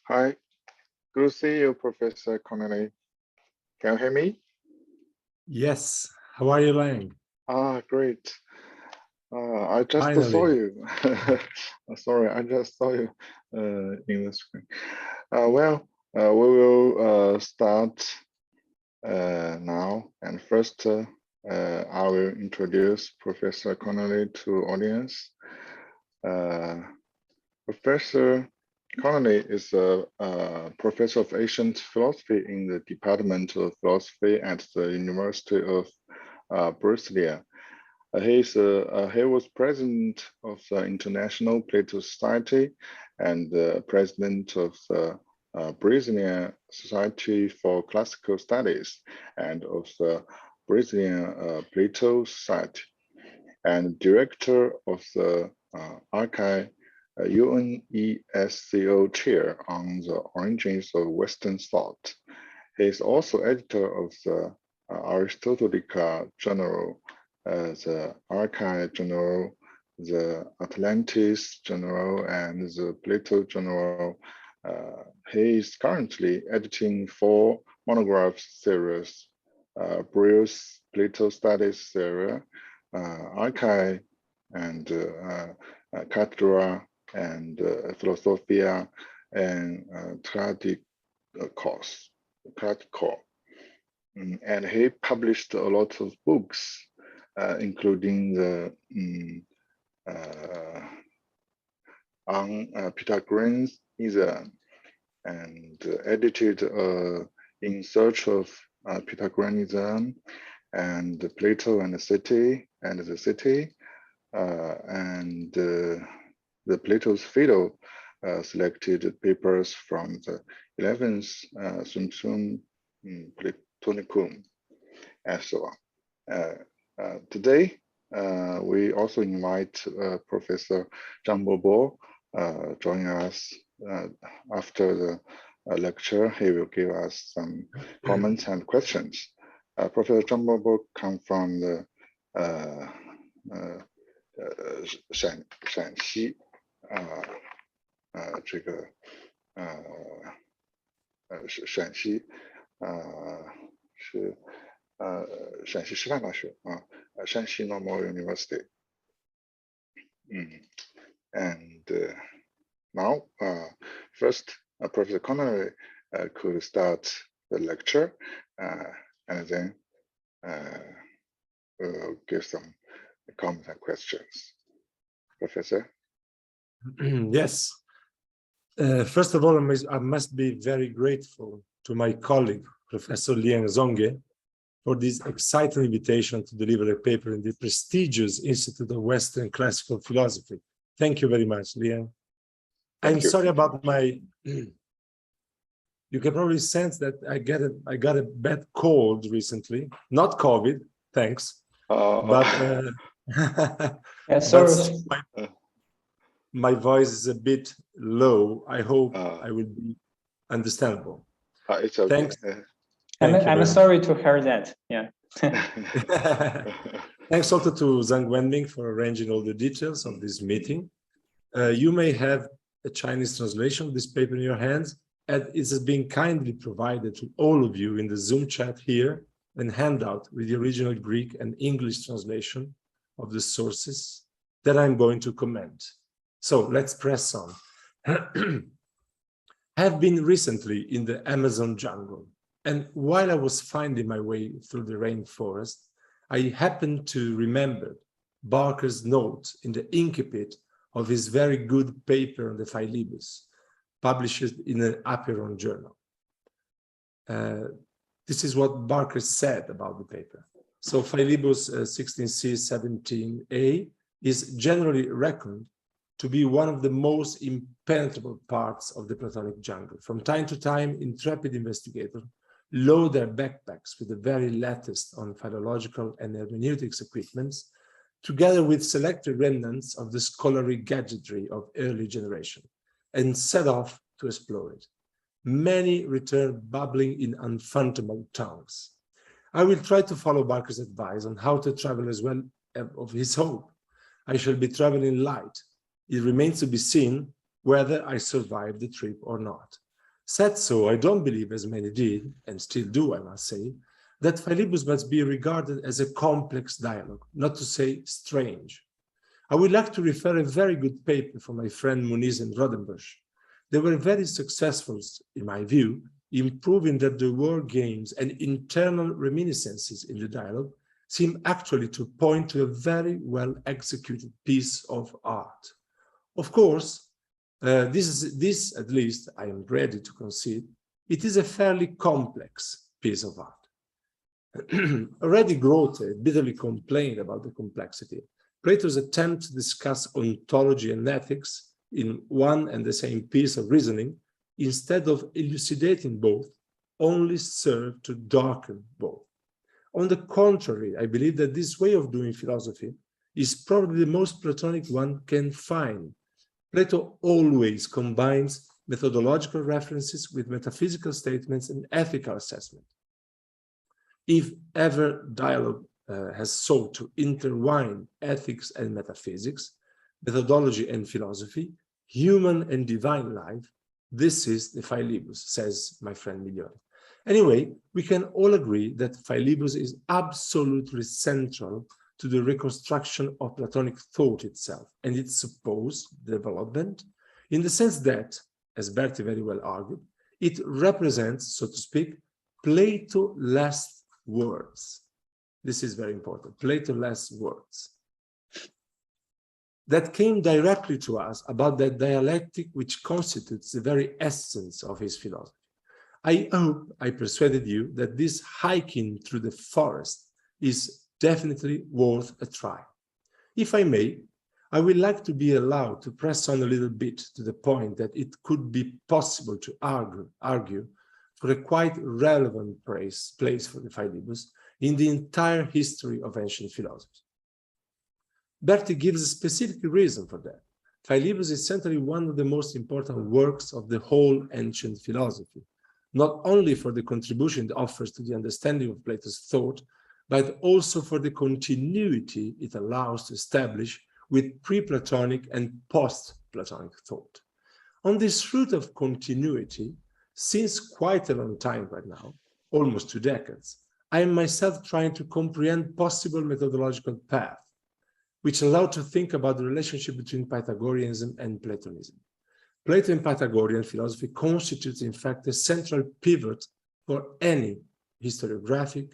Hi, good to see you, Professor Connolly. Can you hear me? Yes. How are you, Lang? Great. I just saw Finally. you. Sorry, I just saw you in the screen. We will start now. And first, I will introduce Professor Connolly to audience. Professor Connolly is a professor of ancient philosophy in the Department of Philosophy at the University of Brasilia. He was president of the International Plato Society and president of the Brazilian Society for Classical Studies and of the Brazilian Plato Society, and director of the Archive UNESCO chair on the origins of Western thought. He is also editor of the Aristotelica Journal, the Archive Journal, the Atlantis Journal, and the Plato Journal. He is currently editing 4 monograph series, Brill's Plato Studies series, Archive and Cátedra and Philosophia and Tradicos. And he published a lot of books, including the on Pythagoreanism, and edited In Search of Pythagoreanism and Plato and the City, and the Plato's Phaedo, selected papers from the 11th Sumsum Platonicum, and so on. Today, we also invite Professor Zhang Bobo join us after the lecture. He will give us some comments and questions. Professor Zhang Bobo comes from the 陕西陕西是陕西师范大学山西 Normal University. And now, first, Professor Connolly could start the lecture, and then we'll give some comments and questions. Professor? Yes. First of all, I must be very grateful to my colleague, Professor Liang Zonge, for this exciting invitation to deliver a paper in the prestigious Institute of Western Classical Philosophy. Thank you very much, Liang. I'm sorry about my, you can probably sense that I got a bad cold recently, not COVID, thanks. But sorry. My voice is a bit low. I hope I will be understandable. It's okay. Thanks. I'm sorry to hear that. Yeah. Thanks also to Zhang Wenming for arranging all the details of this meeting. You may have a Chinese translation of this paper in your hands, and it has been kindly provided to all of you in the Zoom chat here, and handout with the original Greek and English translation of the sources that I'm going to comment. So let's press on. I have been recently in the Amazon jungle, and while I was finding my way through the rainforest, I happened to remember Barker's note in the incipit of his very good paper on the Philebus, published in an Aperon journal. This is what Barker said about the paper. So Philebus 16c 17a is generally reckoned to be one of the most impenetrable parts of the Platonic jungle. From time to time, intrepid investigators load their backpacks with the very latest on philological and hermeneutics equipments, together with selected remnants of the scholarly gadgetry of early generation, and set off to explore it. Many return babbling in unfathomable tongues. I will try to follow Barker's advice on how to travel as well of his hope. I shall be traveling light. It remains to be seen whether I survive the trip or not. Said so, I don't believe, as many did, and still do, I must say, that Philebus must be regarded as a complex dialogue, not to say strange. I would like to refer a very good paper from my friend Muniz and Rodenbusch. They were very successful, in my view, in proving that the word games and internal reminiscences in the dialogue seem actually to point to a very well executed piece of art. Of course, this at least I am ready to concede, it is a fairly complex piece of art. Already Grote bitterly complained about the complexity. Plato's attempt to discuss ontology and ethics in one and the same piece of reasoning, instead of elucidating both, only served to darken both. On the contrary, I believe that this way of doing philosophy is probably the most Platonic one can find. Plato always combines methodological references with metaphysical statements and ethical assessment. If ever dialogue has sought to intertwine ethics and metaphysics, methodology and philosophy, human and divine life, this is the Philebus, says my friend Migliore. Anyway, we can all agree that Philebus is absolutely central to the reconstruction of Platonic thought itself and its supposed development, in the sense that, as Berti very well argued, it represents, so to speak, Plato-less words. This is very important, Plato-less words that came directly to us about that dialectic which constitutes the very essence of his philosophy. I hope I persuaded you that this hiking through the forest is definitely worth a try. If I may, I would like to be allowed to press on a little bit to the point that it could be possible to argue for a quite relevant place for the Philebus in the entire history of ancient philosophy. Berti gives a specific reason for that. Philebus is certainly one of the most important works of the whole ancient philosophy, not only for the contribution it offers to the understanding of Plato's thought, but also for the continuity it allows to establish with pre-Platonic and post-Platonic thought. On this route of continuity, since quite a long time right now, almost 2 decades, I am myself trying to comprehend possible methodological paths which allow to think about the relationship between Pythagoreanism and Platonism. Plato and Pythagorean philosophy constitutes, in fact, a central pivot for any historiography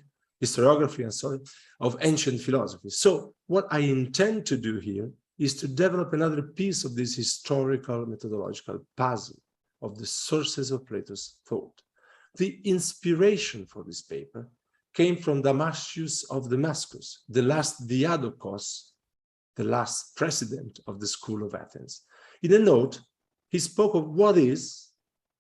of ancient philosophy. So what I intend to do here is to develop another piece of this historical methodological puzzle of the sources of Plato's thought. The inspiration for this paper came from Damascius of Damascus, the last Diadokos, the last president of the School of Athens. In a note, he spoke of what is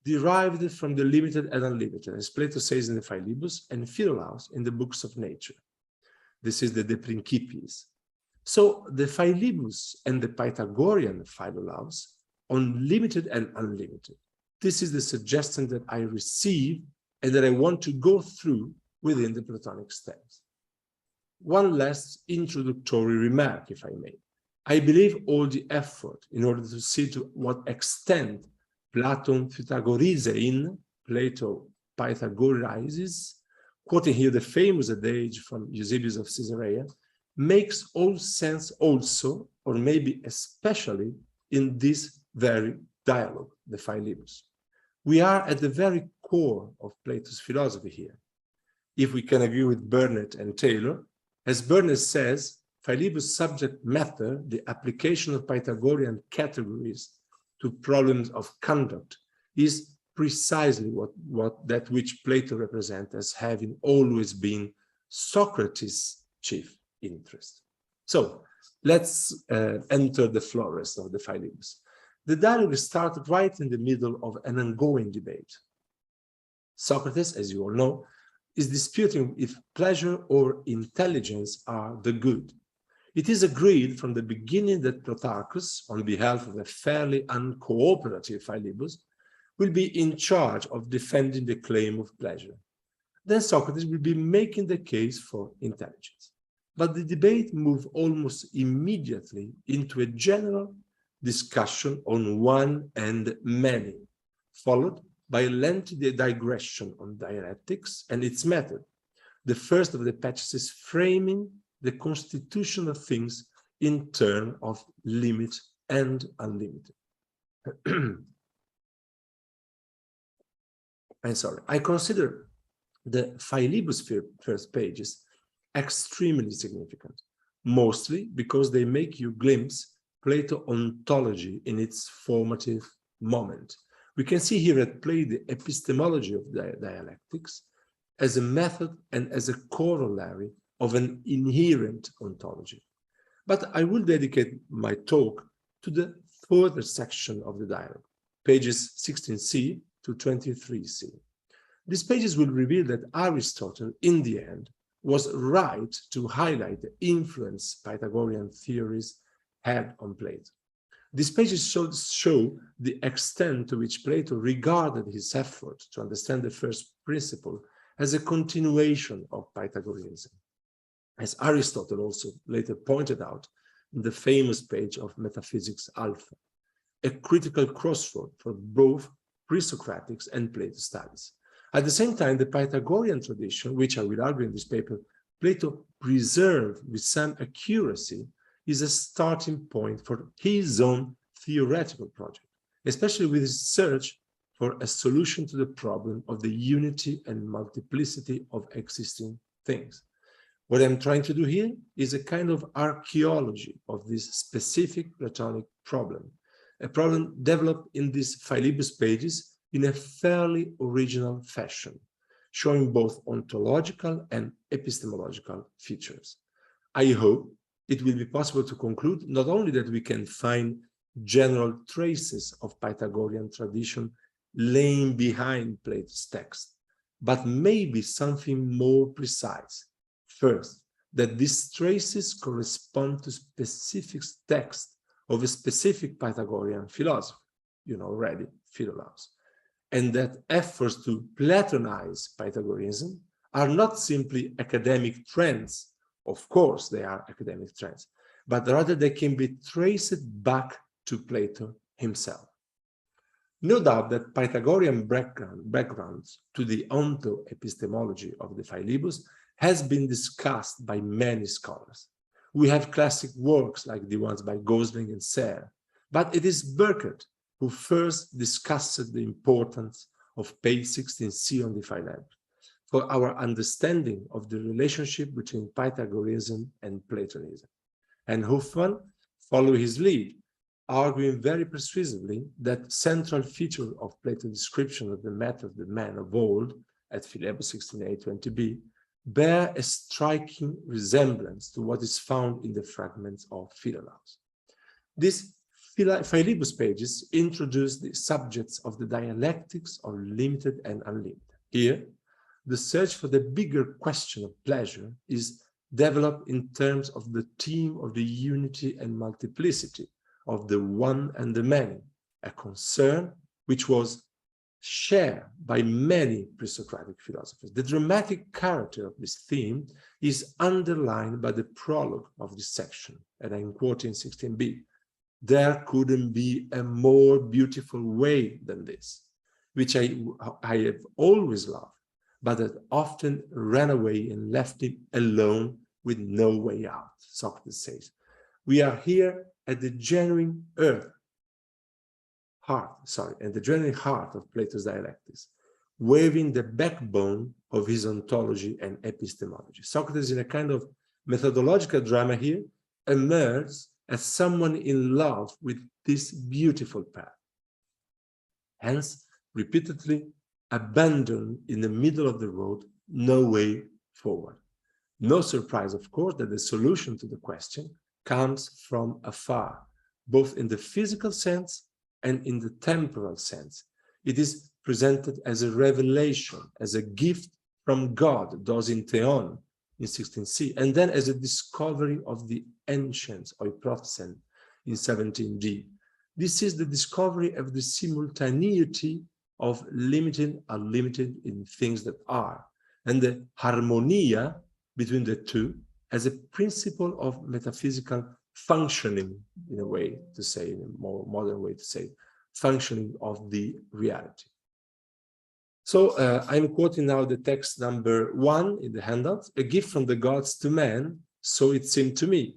derived from the limited and unlimited, as Plato says in the Philebus and Philolaus in the books of nature. This is the De Principiis. So the Philebus and the Pythagorean Philolaus on limited and unlimited. This is the suggestion that I receive and that I want to go through within the Platonic steps. One last introductory remark, if I may. I believe all the effort in order to see to what extent Platon Pythagorizein, Plato Pythagorizes, quoting here the famous adage from Eusebius of Caesarea, makes all sense also, or maybe especially, in this very dialogue, the Philebus. We are at the very core of Plato's philosophy here. If we can agree with Burnet and Taylor, as Burnet says, Philebus' subject matter, the application of Pythagorean categories to problems of conduct, is precisely that which Plato represents as having always been Socrates' chief interest. So let's enter the florist of the Philebus. The dialogue started right in the middle of an ongoing debate. Socrates, as you all know, is disputing if pleasure or intelligence are the good. It is agreed from the beginning that Protarchus, on behalf of a fairly uncooperative Philebus, will be in charge of defending the claim of pleasure. Then Socrates will be making the case for intelligence. But the debate moved almost immediately into a general discussion on one and many, followed by a lengthy digression on dialectics and its method. The first of the patches is framing the constitution of things in terms of limit and unlimited. I'm sorry, I consider the Philebus first pages extremely significant, mostly because they make you glimpse Plato ontology in its formative moment. We can see here at play the epistemology of dialectics as a method and as a corollary of an inherent ontology. But I will dedicate my talk to the further section of the dialogue, pages 16c to 23c. These pages will reveal that Aristotle, in the end, was right to highlight the influence Pythagorean theories had on Plato. These pages show the extent to which Plato regarded his effort to understand the first principle as a continuation of Pythagoreanism, as Aristotle also later pointed out in the famous page of Metaphysics Alpha, a critical crossroad for both pre-Socratics and Plato studies. At the same time, the Pythagorean tradition, which I will argue in this paper, Plato preserved with some accuracy, is a starting point for his own theoretical project, especially with his search for a solution to the problem of the unity and multiplicity of existing things. What I'm trying to do here is a kind of archaeology of this specific Platonic problem, a problem developed in these Philebus pages in a fairly original fashion, showing both ontological and epistemological features. I hope it will be possible to conclude not only that we can find general traces of Pythagorean tradition laying behind Plato's text, but maybe something more precise. First, that these traces correspond to specific texts of a specific Pythagorean philosopher, you know already, Philolaus, and that efforts to Platonize Pythagoreanism are not simply academic trends. Of course, they are academic trends, but rather they can be traced back to Plato himself. No doubt that Pythagorean background to the onto-epistemology of the Philebus has been discussed by many scholars. We have classic works like the ones by Gosling and Serre, but it is Burckhardt who first discussed the importance of page 16c on the Philebus for our understanding of the relationship between Pythagoreanism and Platonism. And Hofmann followed his lead, arguing very persuasively that central feature of Plato's description of the method of the man of old at Philebus 16a-20b bear a striking resemblance to what is found in the fragments of Philolaus. These Philebus pages introduce the subjects of the dialectics of limited and unlimited. Here, the search for the bigger question of pleasure is developed in terms of the theme of the unity and multiplicity of the one and the many, a concern which was shared by many pre-Socratic philosophers. The dramatic character of this theme is underlined by the prologue of this section, and I'm quoting 16b. There couldn't be a more beautiful way than this, which I have always loved, but that often ran away and left him alone with no way out, Socrates says. We are here at the genuine heart of Plato's dialectics, waving the backbone of his ontology and epistemology. Socrates, in a kind of methodological drama here, emerges as someone in love with this beautiful path. Hence, repeatedly abandoned in the middle of the road, no way forward. No surprise, of course, that the solution to the question comes from afar, both in the physical sense and in the temporal sense. It is presented as a revelation, as a gift from God, dos in theon, in 16c, and then as a discovery of the ancients, oiprothesen, in 17d. This is the discovery of the simultaneity of limited, unlimited in things that are, and the harmonia between the two as a principle of metaphysical functioning, in a way to say, in a more modern way to say, functioning of the reality. So I'm quoting now the text number 1 in the handout, a gift from the gods to man, so it seemed to me.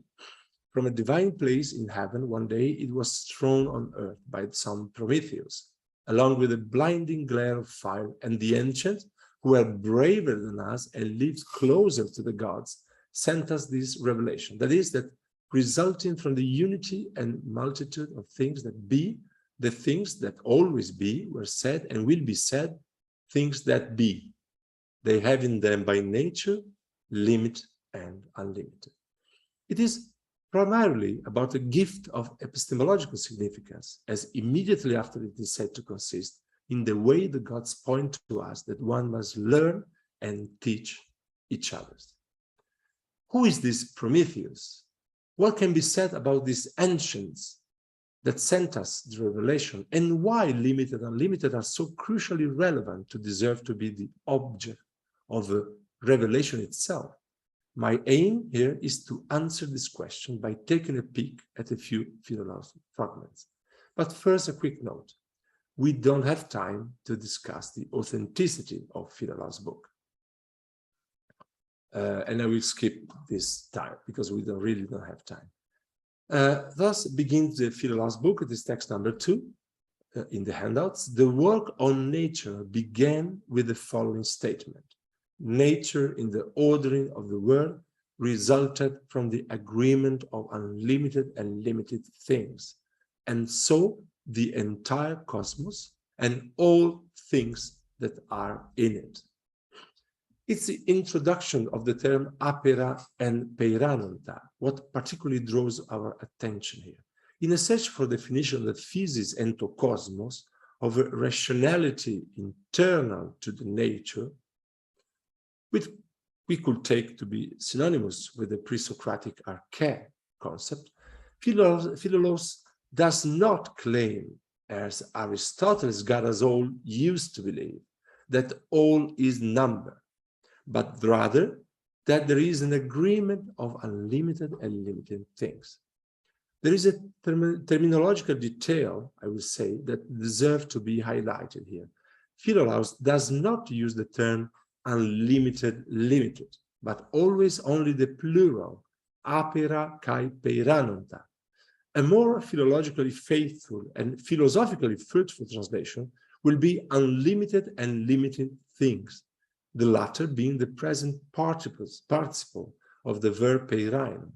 From a divine place in heaven, one day it was thrown on earth by some Prometheus, along with a blinding glare of fire, and the ancients, who were braver than us and lived closer to the gods, sent us this revelation. That is, that resulting from the unity and multitude of things that be, the things that always be were said and will be said, things that be. They have in them by nature, limit and unlimited. It is primarily about a gift of epistemological significance, as immediately after it is said to consist in the way the gods point to us that one must learn and teach each other. Who is this Prometheus? What can be said about these ancients that sent us the revelation, and why limited and unlimited are so crucially relevant to deserve to be the object of the revelation itself? My aim here is to answer this question by taking a peek at a few Philolaus fragments. But first, a quick note. We don't have time to discuss the authenticity of Philolaus' book. And I will skip this time because we really don't have time. Thus begins the Philolaus book. It is text number 2 in the handouts. The work on nature began with the following statement. Nature in the ordering of the world resulted from the agreement of unlimited and limited things, and so the entire cosmos and all things that are in it. It's the introduction of the term apera and peiranonta, what particularly draws our attention here. In a search for definition that physis ento cosmos, of a rationality internal to the nature, which we could take to be synonymous with the pre-Socratic arche concept, Philolaus does not claim, as Aristotle's got us all used to believe, that all is number, but rather that there is an agreement of unlimited and limited things. There is a terminological detail, I will say, that deserves to be highlighted here. Philolaus does not use the term unlimited, limited, but always only the plural, apera kai peiranonta. A more philologically faithful and philosophically fruitful translation will be unlimited and limited things, the latter being the present participle of the verb peiraino.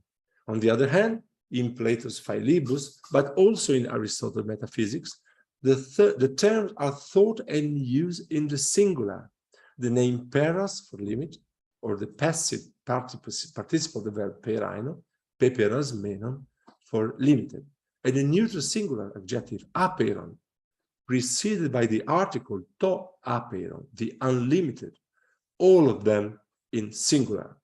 On the other hand, in Plato's Philebus, but also in Aristotle's Metaphysics, the terms are thought and used in the singular. The name peras for limit, or the passive participle of the verb peiraino, peperas menon, for limited, and the neutral singular adjective apeiron, preceded by the article to apeiron, the unlimited, all of them in singular.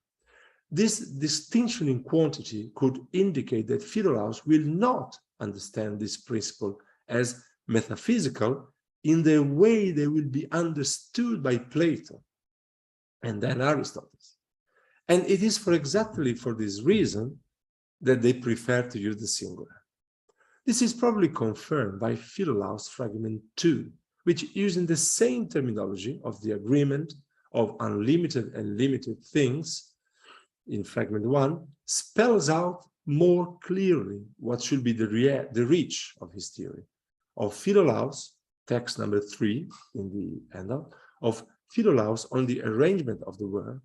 This distinction in quantity could indicate that Philolaus will not understand this principle as metaphysical in the way they will be understood by Plato and then Aristotle. And it is exactly for this reason that they prefer to use the singular. This is probably confirmed by Philolaus fragment 2, which, using the same terminology of the agreement of unlimited and limited things in fragment 1, spells out more clearly what should be the reach of his theory. Of Philolaus, text number 3 in the handout, of Philolaus on the arrangement of the world,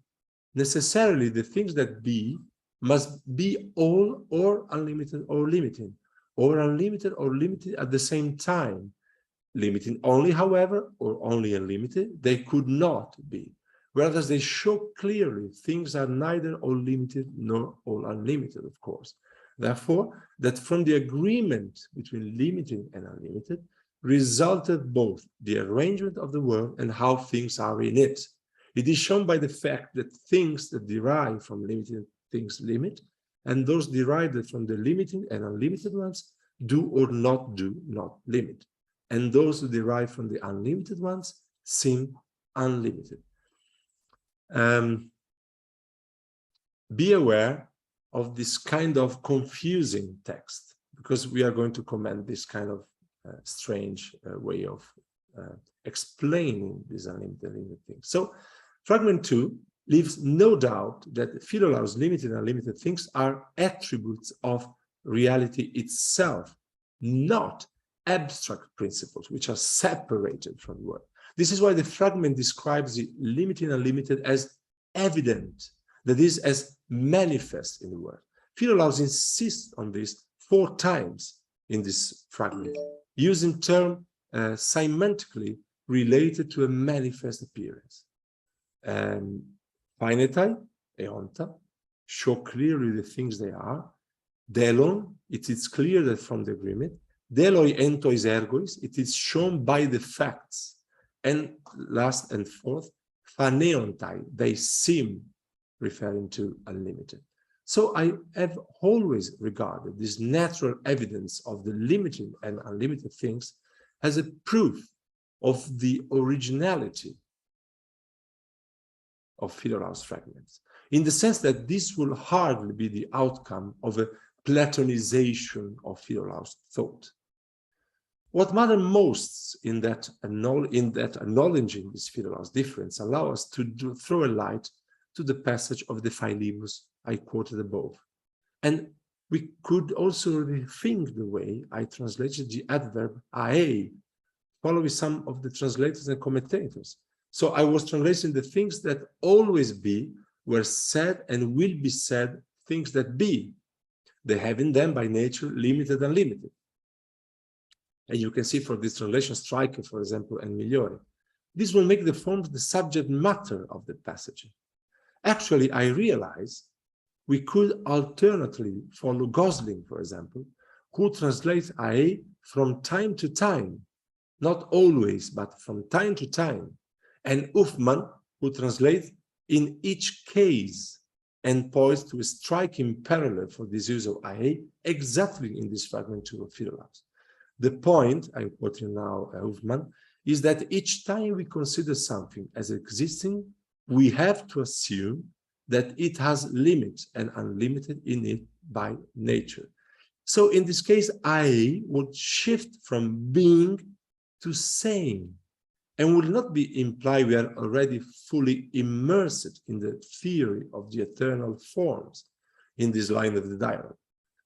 necessarily the things that be must be all or unlimited or limited, or unlimited or limited at the same time. Limiting only, however, or only unlimited, they could not be. Whereas they show clearly things are neither all limited nor all unlimited, of course. Therefore, that from the agreement between limited and unlimited resulted both the arrangement of the world and how things are in it. It is shown by the fact that things that derive from limited things limit, and those derived from the limited and unlimited ones do or not do not limit, and those who derive from the unlimited ones seem unlimited. Be aware of this kind of confusing text, because we are going to comment this kind of strange way of explaining these unlimited things. So fragment 2 leaves no doubt that Philolaus' limited and unlimited things are attributes of reality itself, not abstract principles which are separated from the world. This is why the fragment describes the limited and unlimited as evident, that is, as manifest in the world. Philolaus insists on this 4 times in this fragment, using term semantically related to a manifest appearance. Painetai, eonta, show clearly the things they are. Delon, it is clear that from the agreement. Deloi entois ergois, it is shown by the facts. And last and fourth, phaneontai, they seem, referring to unlimited. So I have always regarded this natural evidence of the limited and unlimited things as a proof of the originality of Philolaus' fragments, in the sense that this will hardly be the outcome of a Platonization of Philolaus' thought. What matters most in that acknowledging this Philolaus' difference allow us to throw a light to the passage of the Philebus I quoted above. And we could also rethink the way I translated the adverb ae, following some of the translators and commentators. So I was translating the things that always be, were said and will be said, things that be. They have in them by nature limited and unlimited. And you can see for this translation, Stryker, for example, and Migliore. This will make the forms the subject matter of the passage. Actually, I realize we could alternately follow Gosling, for example, who translates ae from time to time, not always, but from time to time, and Uffman, who translates in each case, and points to a striking parallel for this use of ae exactly in this fragment 2 of Philolaus. The point, I'm quoting now Uffman, is that each time we consider something as existing, we have to assume that it has limits and unlimited in it by nature. So in this case, I would shift from being to saying, and will not be imply we are already fully immersed in the theory of the eternal forms in this line of the dialogue.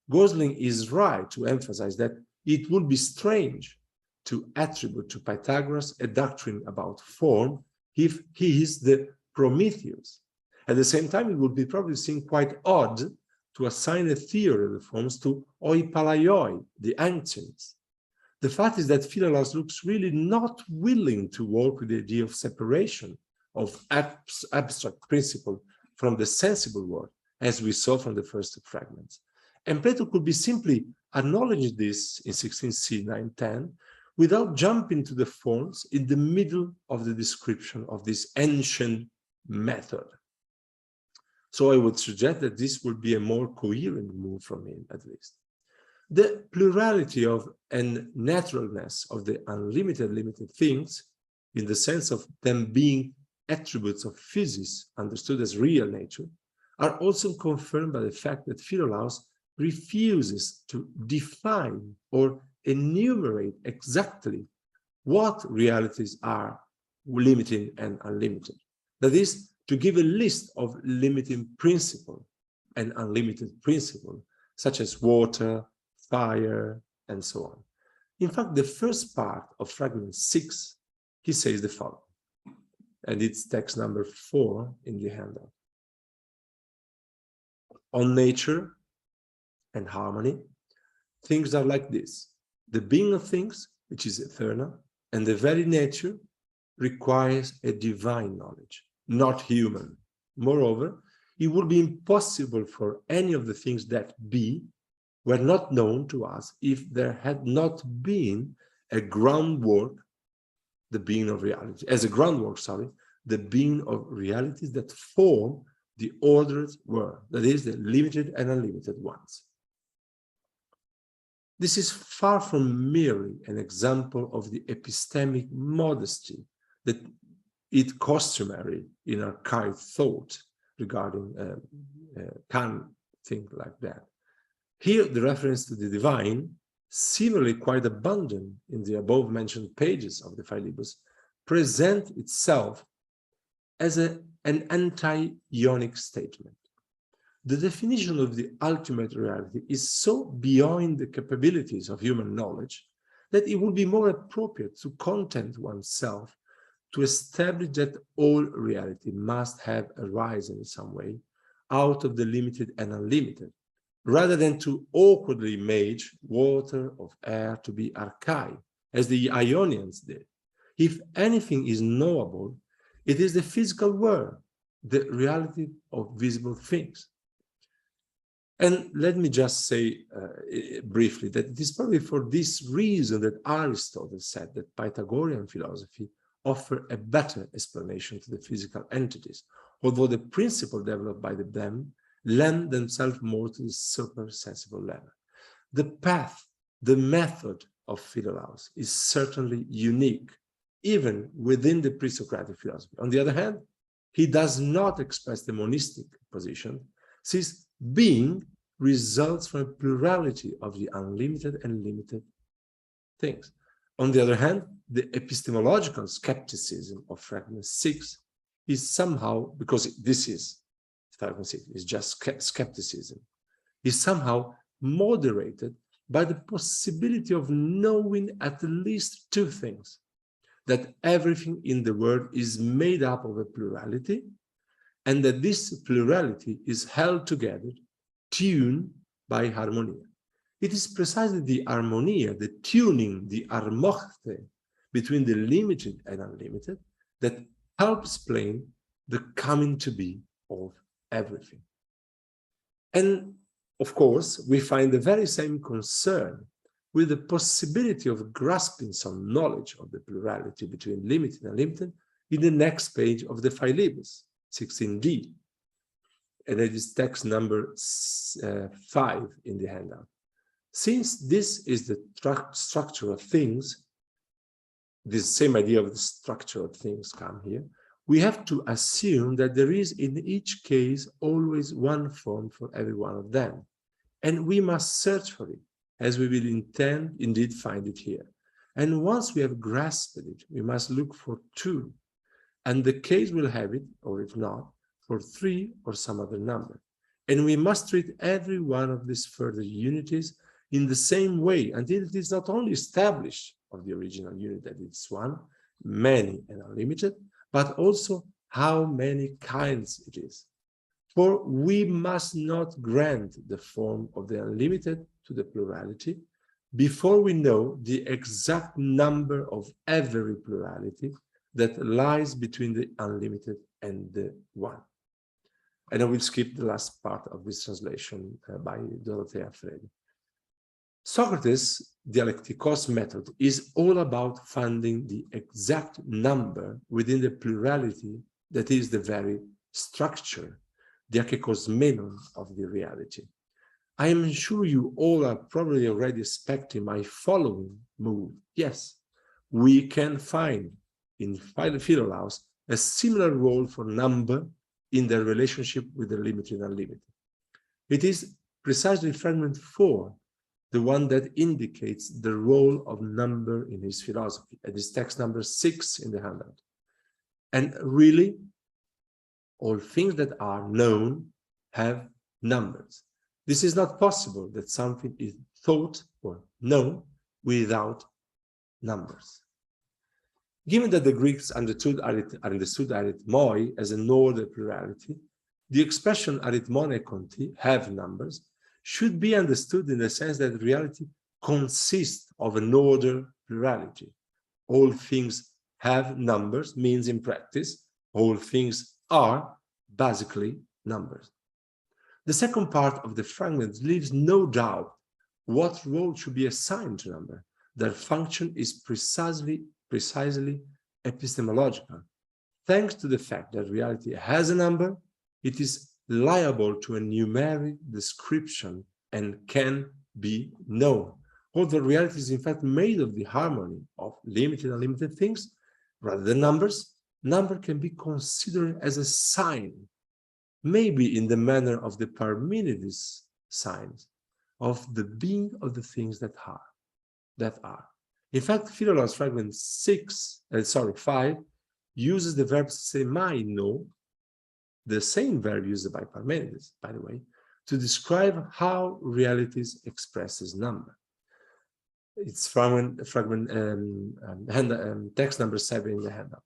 Gosling is right to emphasize that it would be strange to attribute to Pythagoras a doctrine about form if he is the Prometheus. At the same time, it would be probably seen quite odd to assign a theory of the forms to oipalaioi, the ancients. The fact is that Philolaus looks really not willing to work with the idea of separation of abstract principle from the sensible world, as we saw from the first fragments. And Plato could be simply acknowledge this in 16c, 910, without jumping to the forms in the middle of the description of this ancient method. So I would suggest that this would be a more coherent move from him, at least. The plurality of and naturalness of the unlimited limited things, in the sense of them being attributes of physis understood as real nature, are also confirmed by the fact that Philolaus refuses to define or enumerate exactly what realities are limiting and unlimited. That is, to give a list of limiting principle and unlimited principle, such as water, fire, and so on. In fact, the first part of fragment 6, he says the following, and it's text number 4 in the handout. On nature and harmony, things are like this. The being of things, which is eternal, and the very nature requires a divine knowledge, not human. Moreover, it would be impossible for any of the things that be were not known to us if there had not been a groundwork, the being of reality, as a groundwork, the being of realities that form the ordered world, that is, the limited and unlimited ones. This is far from merely an example of the epistemic modesty that is customary in archaic thought regarding Kant, things like that. Here, the reference to the divine similarly quite abundant in the above-mentioned pages of the Philebus, present itself as an anti-ionic statement. The definition of the ultimate reality is so beyond the capabilities of human knowledge that it would be more appropriate to content oneself to establish that all reality must have arisen in some way out of the limited and unlimited, rather than to awkwardly image water of air to be archaic, as the Ionians did. If anything is knowable, it is the physical world, the reality of visible things. And let me just say briefly that it is probably for this reason that Aristotle said that Pythagorean philosophy offer a better explanation to the physical entities, although the principle developed by them lend themselves more to the super-sensible level. The path, the method of Philolaus is certainly unique, even within the pre-Socratic philosophy. On the other hand, he does not express the monistic position, since being results from a plurality of the unlimited and limited things. On the other hand, the epistemological skepticism of fragment 6 is somehow, because this is fragment 6, is just skepticism, is somehow moderated by the possibility of knowing at least two things: that everything in the world is made up of a plurality, and that this plurality is held together, tuned by harmonia. It is precisely the harmonia, the tuning, the armochte between the limited and unlimited that helps explain the coming to be of everything. And of course, we find the very same concern with the possibility of grasping some knowledge of the plurality between limited and unlimited in the next page of the Philebus, 16d. And it is text number 5 in the handout. Since this is the structure of things, this same idea of the structure of things come here, we have to assume that there is in each case always one form for every one of them. And we must search for it, as we will indeed find it here. And once we have grasped it, we must look for two. And the case will have it, or if not, for 3 or some other number. And we must treat every one of these further unities in the same way until it is not only established of the original unit that it's one, many and unlimited, but also how many kinds it is. For we must not grant the form of the unlimited to the plurality before we know the exact number of every plurality that lies between the unlimited and the one. And I will skip the last part of this translation by Dorothea Frege. Socrates' dialectikos method is all about finding the exact number within the plurality that is the very structure, the akekosmenon of the reality. I am sure you all are probably already expecting my following move. Yes, we can find in Philolaus a similar role for number in their relationship with the limited and unlimited. It is precisely fragment 4, the one that indicates the role of number in his philosophy. It is text number 6 in the handout. And really, all things that are known have numbers. This is not possible that something is thought or known without numbers. Given that the Greeks understood arithmoi as an order plurality, the expression arithmone conti, have numbers, should be understood in the sense that reality consists of an order plurality. All things have numbers means in practice, all things are basically numbers. The second part of the fragment leaves no doubt what role should be assigned to number. Their function is precisely epistemological. Thanks to the fact that reality has a number, it is liable to a numeric description and can be known. Although reality is in fact made of the harmony of limited and unlimited things, rather than numbers, number can be considered as a sign, maybe in the manner of the Parmenides signs, of the being of the things that are. that are. In fact, Philolaus fragment 5 uses the verb semaino, the same verb used by Parmenides, by the way, to describe how realities expresses number. It's from text number 7 in the handout.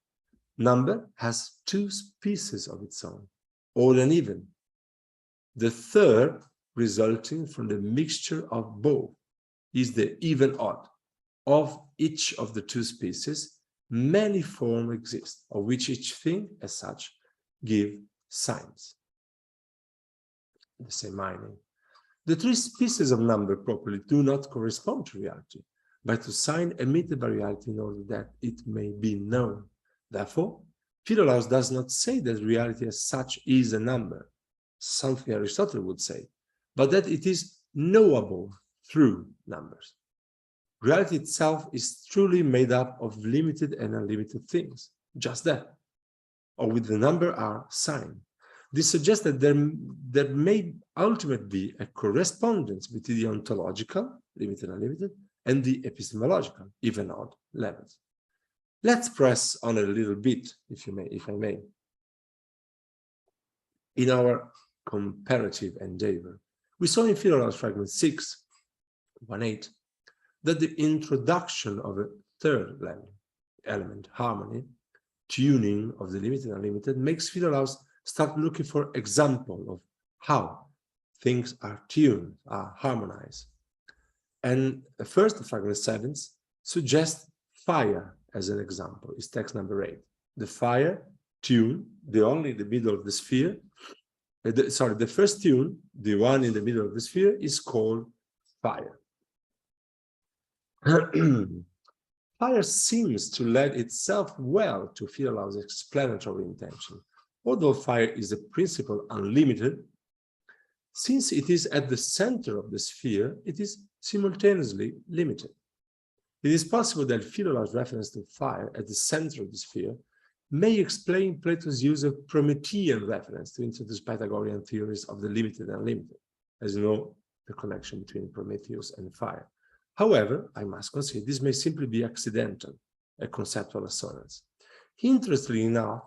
Number has two species of its own, odd and even. The third, resulting from the mixture of both, is the even-odd. Of each of the two species, many forms exist, of which each thing, as such, give signs. The same meaning. The three species of number properly do not correspond to reality, but to sign emitted by reality in order that it may be known. Therefore, Philolaus does not say that reality as such is a number, something Aristotle would say, but that it is knowable through numbers. Reality itself is truly made up of limited and unlimited things, just that, or with the number are sign. This suggests that there may ultimately be a correspondence between the ontological, limited and unlimited, and the epistemological, even odd levels. Let's press on a little bit, if I may. In our comparative endeavor, we saw in Philolaus fragment 6.1.8 that the introduction of a third element, harmony, tuning of the limited and unlimited, makes Philolaus start looking for example of how things are tuned, are harmonized. And first, fragment 7 suggests fire as an example. It's text number 8. The fire tune, only in the middle of the sphere, the first tune, the one in the middle of the sphere, is called fire. Fire seems to lend itself well to Philolaus' explanatory intention. Although fire is a principle unlimited, since it is at the center of the sphere, it is simultaneously limited. It is possible that Philolaus' reference to fire at the center of the sphere may explain Plato's use of Promethean reference to introduce Pythagorean theories of the limited and unlimited, as you know, the connection between Prometheus and fire. However, I must concede this may simply be accidental, a conceptual assonance. Interestingly enough,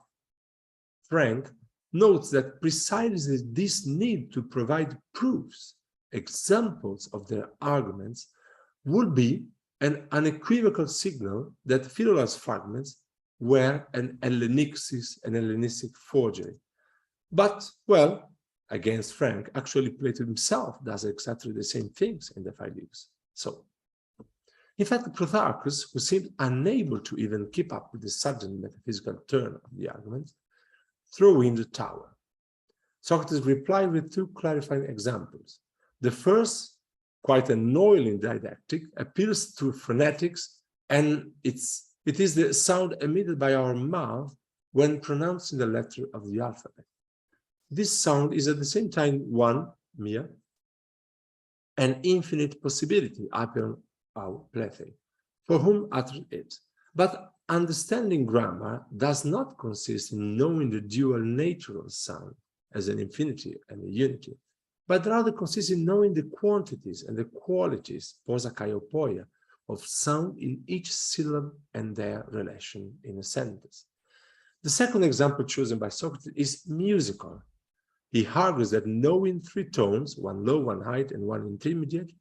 Frank notes that precisely this need to provide proofs, examples of their arguments, would be an unequivocal signal that Philolaus' fragments were an Hellenistic forgery. But, well, against Frank, actually Plato himself does exactly the same things in the Philebus. So, in fact, Protarchus, who seemed unable to even keep up with the sudden metaphysical turn of the argument, threw in the tower. Socrates replied with two clarifying examples. The first, quite annoyingly didactic, appeals to phonetics, and it is the sound emitted by our mouth when pronouncing the letter of the alphabet. This sound is at the same time one, mia, an infinite possibility, apion au plethe, for whom uttered it. But understanding grammar does not consist in knowing the dual nature of sound as an infinity and a unity, but rather consists in knowing the quantities and the qualities, posa kai opoia, of sound in each syllable and their relation in a sentence. The second example chosen by Socrates is musical. He argues that knowing three tones, one low, one high, and one intermediate,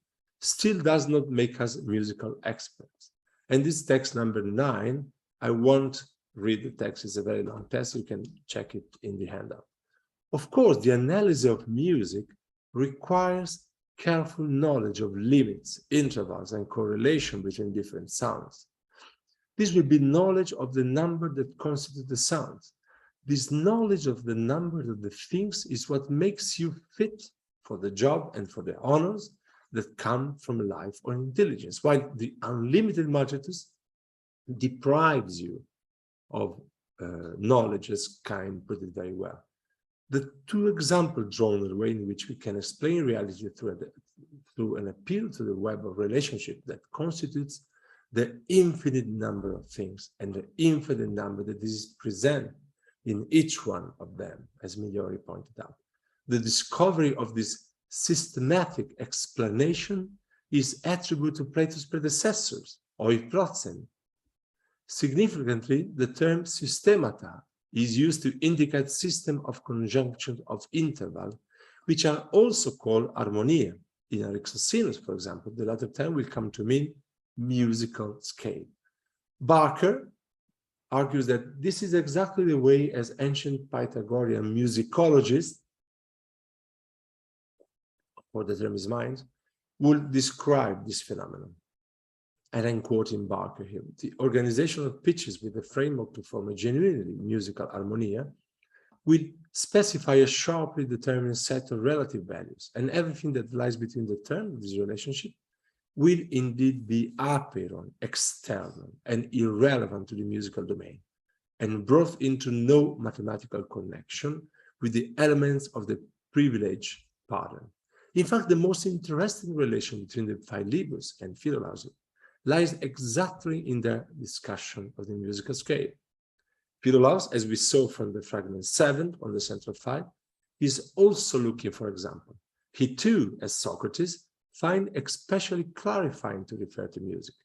still does not make us musical experts. And this text number 9, I won't read the text, it's a very long text, you can check it in the handout. Of course, the analysis of music requires careful knowledge of limits, intervals, and correlation between different sounds. This will be knowledge of the number that constitute the sounds. This knowledge of the number of the things is what makes you fit for the job and for the honors that come from life or intelligence, while the unlimited multitudes deprives you of knowledge, as Cain put it very well. The two examples drawn are the way in which we can explain reality through an appeal to the web of relationship that constitutes the infinite number of things and the infinite number that is present in each one of them, as Migliori pointed out. The discovery of this systematic explanation is attributed to Plato's predecessors, Oiprotzen. Significantly, the term systemata is used to indicate system of conjunction of interval, which are also called harmonia. In Araxosinus, for example, the latter term will come to mean musical scale. Barker argues that this is exactly the way as ancient Pythagorean musicologists, or the term is mine, would describe this phenomenon. And I'm quoting Barker here. The organization of pitches with a framework to form a genuinely musical harmonia will specify a sharply determined set of relative values, and everything that lies between the term of this relationship will indeed be apeiron, external, and irrelevant to the musical domain, and brought into no mathematical connection with the elements of the privileged pattern. In fact, the most interesting relation between the Philebus and Philolaus lies exactly in their discussion of the musical scale. Philolaus, as we saw from the fragment 7 on the central file, is also looking for example. He too, as Socrates, finds especially clarifying to refer to music.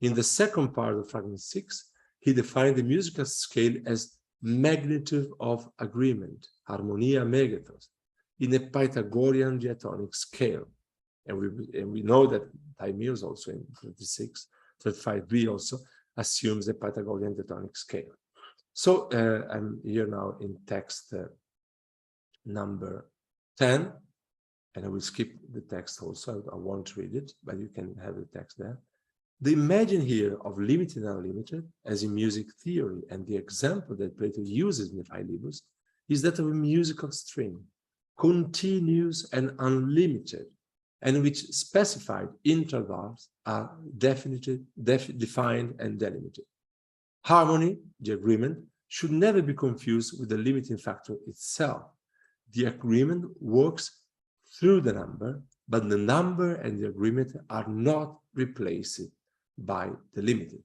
In the second part of fragment 6, he defined the musical scale as magnitude of agreement, harmonia megathos, in a Pythagorean diatonic scale. And we know that Timaeus also in 36, 35b also assumes a Pythagorean diatonic scale. So I'm here now in text number 10, and I will skip the text also. I won't read it, but you can have the text there. The imagine here of limited and unlimited, as in music theory, and the example that Plato uses in the Philebus, is that of a musical string, continuous and unlimited, and which specified intervals are defined and delimited. Harmony, the agreement, should never be confused with the limiting factor itself. The agreement works through the number, but the number and the agreement are not replaced by the limited.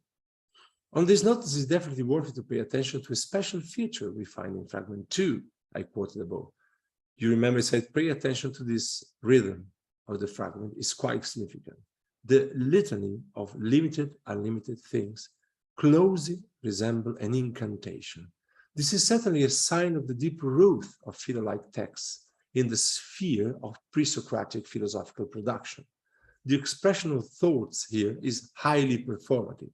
On this note, it is definitely worth it to pay attention to a special feature we find in fragment 2, I quoted above. You remember I said, pay attention to this rhythm of the fragment is quite significant. The litany of limited, unlimited things closely resemble an incantation. This is certainly a sign of the deep root of Philo-like texts in the sphere of pre-Socratic philosophical production. The expression of thoughts here is highly performative.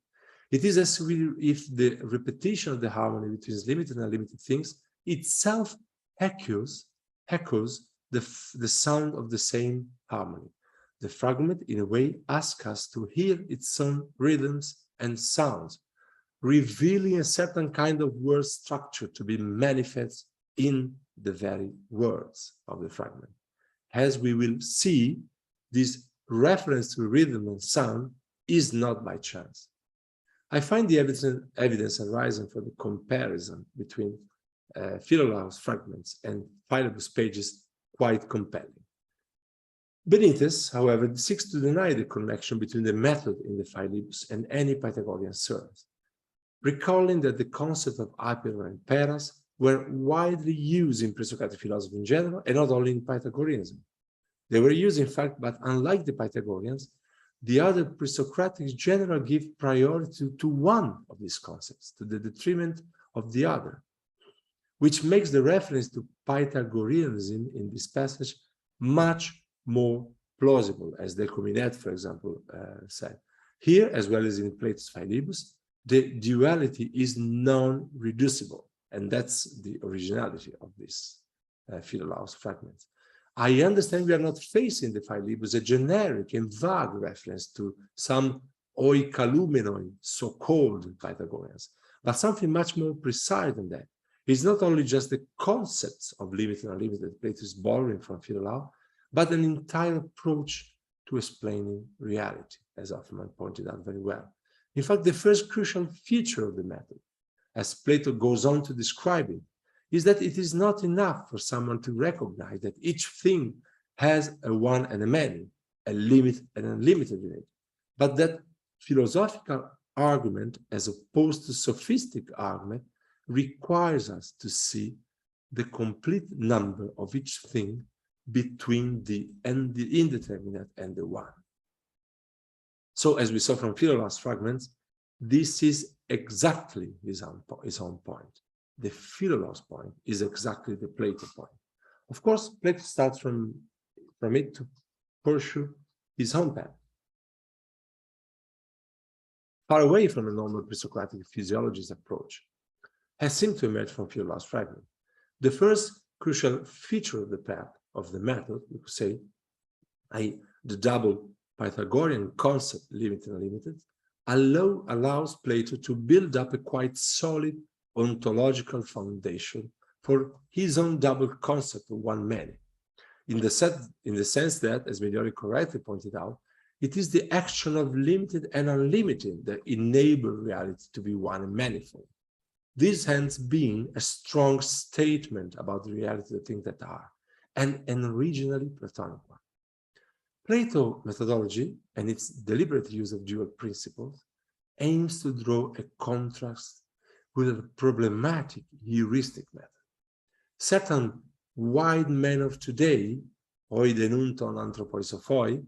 It is as if the repetition of the harmony between limited and unlimited things itself echoes the sound of the same harmony. The fragment, in a way, asks us to hear its own rhythms and sounds, revealing a certain kind of word structure to be manifest in the very words of the fragment. As we will see, this reference to rhythm and sound is not by chance. I find the evidence arising from the comparison between Philolaus fragments and Philebus pages quite compelling. Benitez, however, seeks to deny the connection between the method in the Philebus and any Pythagorean source, recalling that the concept of apeiron and peras were widely used in pre-Socratic philosophy in general and not only in Pythagoreanism. They were used, in fact, but unlike the Pythagoreans, the other pre-Socratics generally give priority to one of these concepts, to the detriment of the other, which makes the reference to Pythagoreanism in this passage much more plausible, as De Cominet, for example, said. Here, as well as in Plato's Philebus, the duality is non-reducible, and that's the originality of this Philolaus fragment. I understand we are not facing the Philebus a generic and vague reference to some oikalumenoi, so-called Pythagoreans, but something much more precise than that. It's not only just the concepts of limited and unlimited that Plato is borrowing from Philolaus, but an entire approach to explaining reality, as Hoffman pointed out very well. In fact, the first crucial feature of the method, as Plato goes on to describe it, is that it is not enough for someone to recognize that each thing has a one and a many, a limit and an unlimited in it, but that philosophical argument, as opposed to sophistic argument, requires us to see the complete number of each thing between the indeterminate and the one. So as we saw from Philolaus fragments, this is exactly his own point. The Philolaus point is exactly the Plato point. Of course, Plato starts from it to pursue his own path, far away from a normal pre-Socratic physiologist approach, has seemed to emerge from Philolaus fragment. The first crucial feature of the path, of the method, we could say, the double Pythagorean concept, limited and unlimited, allows Plato to build up a quite solid ontological foundation for his own double concept of one many. In the sense that, as Migliori correctly pointed out, it is the action of limited and unlimited that enable reality to be one and manifold. This hence being a strong statement about the reality of things that are, and an originally Platonic one. Plato methodology and its deliberate use of dual principles aims to draw a contrast with a problematic heuristic method. Certain wide men of today, oi denunton anthropoisophoi,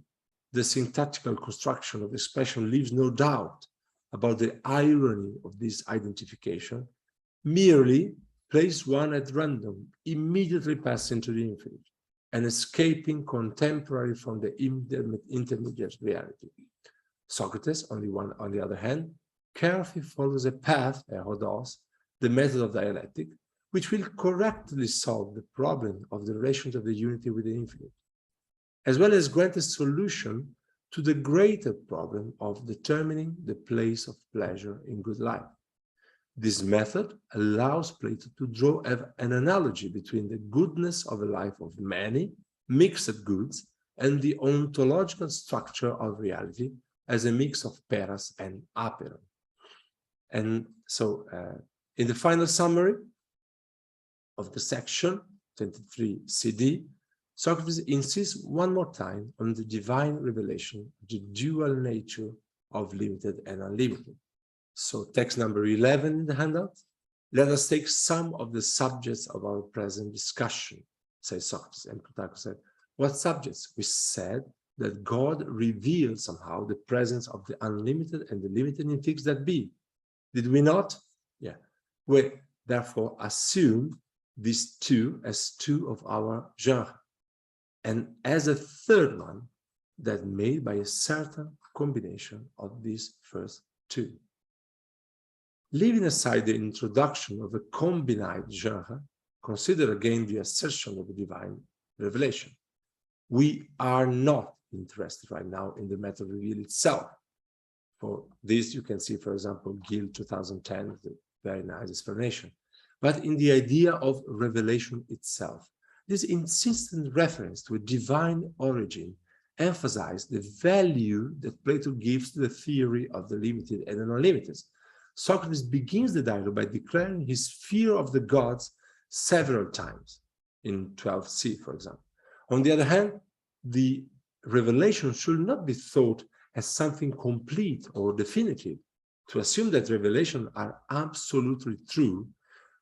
the syntactical construction of the expression leaves no doubt about the irony of this identification, merely place one at random, immediately passing to the infinite, and escaping contemporary from the intermediate reality. Socrates, on the other hand, carefully follows a path, hodos, the method of dialectic, which will correctly solve the problem of the relations of the unity with the infinite, as well as grant a solution to the greater problem of determining the place of pleasure in good life. This method allows Plato to draw an analogy between the goodness of a life of many mixed goods and the ontological structure of reality as a mix of peras and aperon. And so in the final summary of the section 23 CD, Socrates insists one more time on the divine revelation, the dual nature of limited and unlimited. So text number 11 in the handout, let us take some of the subjects of our present discussion, says Socrates. And Plutarch said, what subjects? We said that God revealed somehow the presence of the unlimited and the limited in things that be. Did we not? Yeah. We therefore assume these two as two of our genre, and as a third one that made by a certain combination of these first two. Leaving aside the introduction of a combined genre, consider again the assertion of the divine revelation. We are not interested right now in the method reveal itself. For this, you can see, for example, Gill 2010, the very nice explanation, but in the idea of revelation itself. This insistent reference to a divine origin emphasizes the value that Plato gives to the theory of the limited and the unlimited. Socrates begins the dialogue by declaring his fear of the gods several times, in 12c, for example. On the other hand, the revelation should not be thought as something complete or definitive. To assume that revelations are absolutely true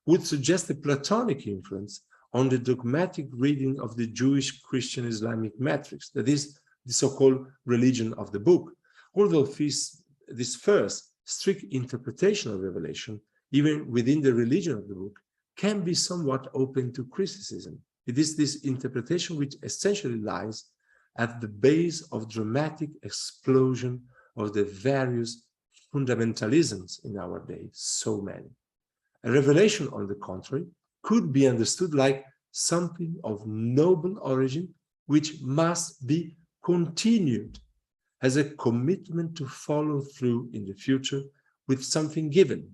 would suggest a Platonic influence on the dogmatic reading of the Jewish, Christian, Islamic metrics, that is, the so-called religion of the book. Although this first strict interpretation of revelation, even within the religion of the book, can be somewhat open to criticism. It is this interpretation which essentially lies at the base of dramatic explosion of the various fundamentalisms in our day, so many. A revelation, on the contrary, could be understood like something of noble origin, which must be continued as a commitment to follow through in the future with something given,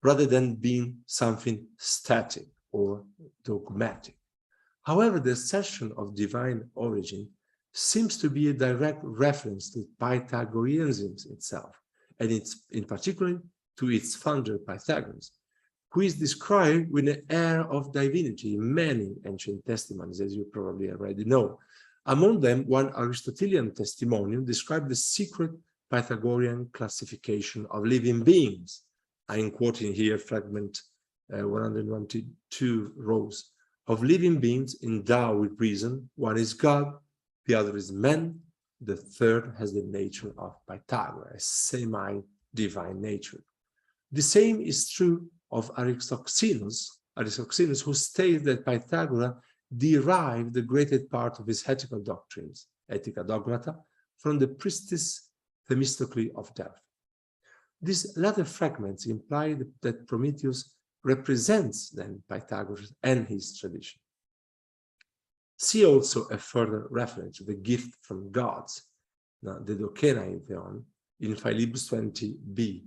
rather than being something static or dogmatic. However, the assertion of divine origin seems to be a direct reference to Pythagoreanism itself, and in particular to its founder Pythagoras, who is described with an air of divinity in many ancient testimonies, as you probably already know. Among them, one Aristotelian testimonial described the secret Pythagorean classification of living beings. I am quoting here fragment 122 rows. Of living beings endowed with reason, one is God, the other is man, The third has the nature of Pythagoras, a semi-divine nature. The same is true of Aristoxenus, who states that Pythagoras derived the greater part of his ethical doctrines, Ethica Dogmata, from the priestess Themistocles of Delphi. These latter fragments imply that Prometheus represents then Pythagoras and his tradition. See also a further reference to the gift from gods, the Dokenaithon, in Philebus 20b.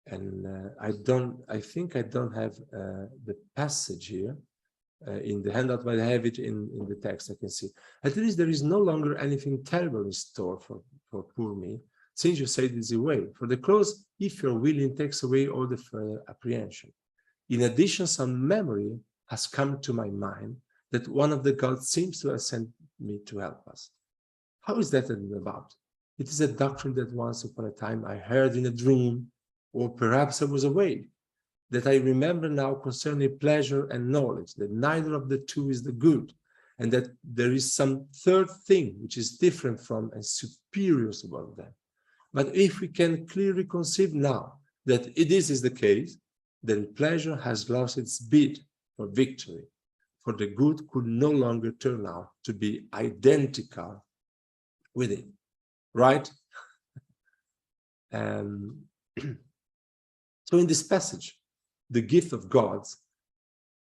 And I think I don't have the passage here in the handout, but I have it in the text. I can see. At least there is no longer anything terrible in store for poor me, since you say this away. For the close, if you're willing, takes away all the further apprehension. In addition, some memory has come to my mind that one of the gods seems to have sent me to help us. How is that about? It is a doctrine that once upon a time I heard in a dream, or perhaps I was awake, that I remember now concerning pleasure and knowledge, that neither of the two is the good, and that there is some third thing which is different from and superior to one of them. But if we can clearly conceive now that this is the case, then pleasure has lost its bid for victory, for the good could no longer turn out to be identical with it, right? So in this passage, the gift of gods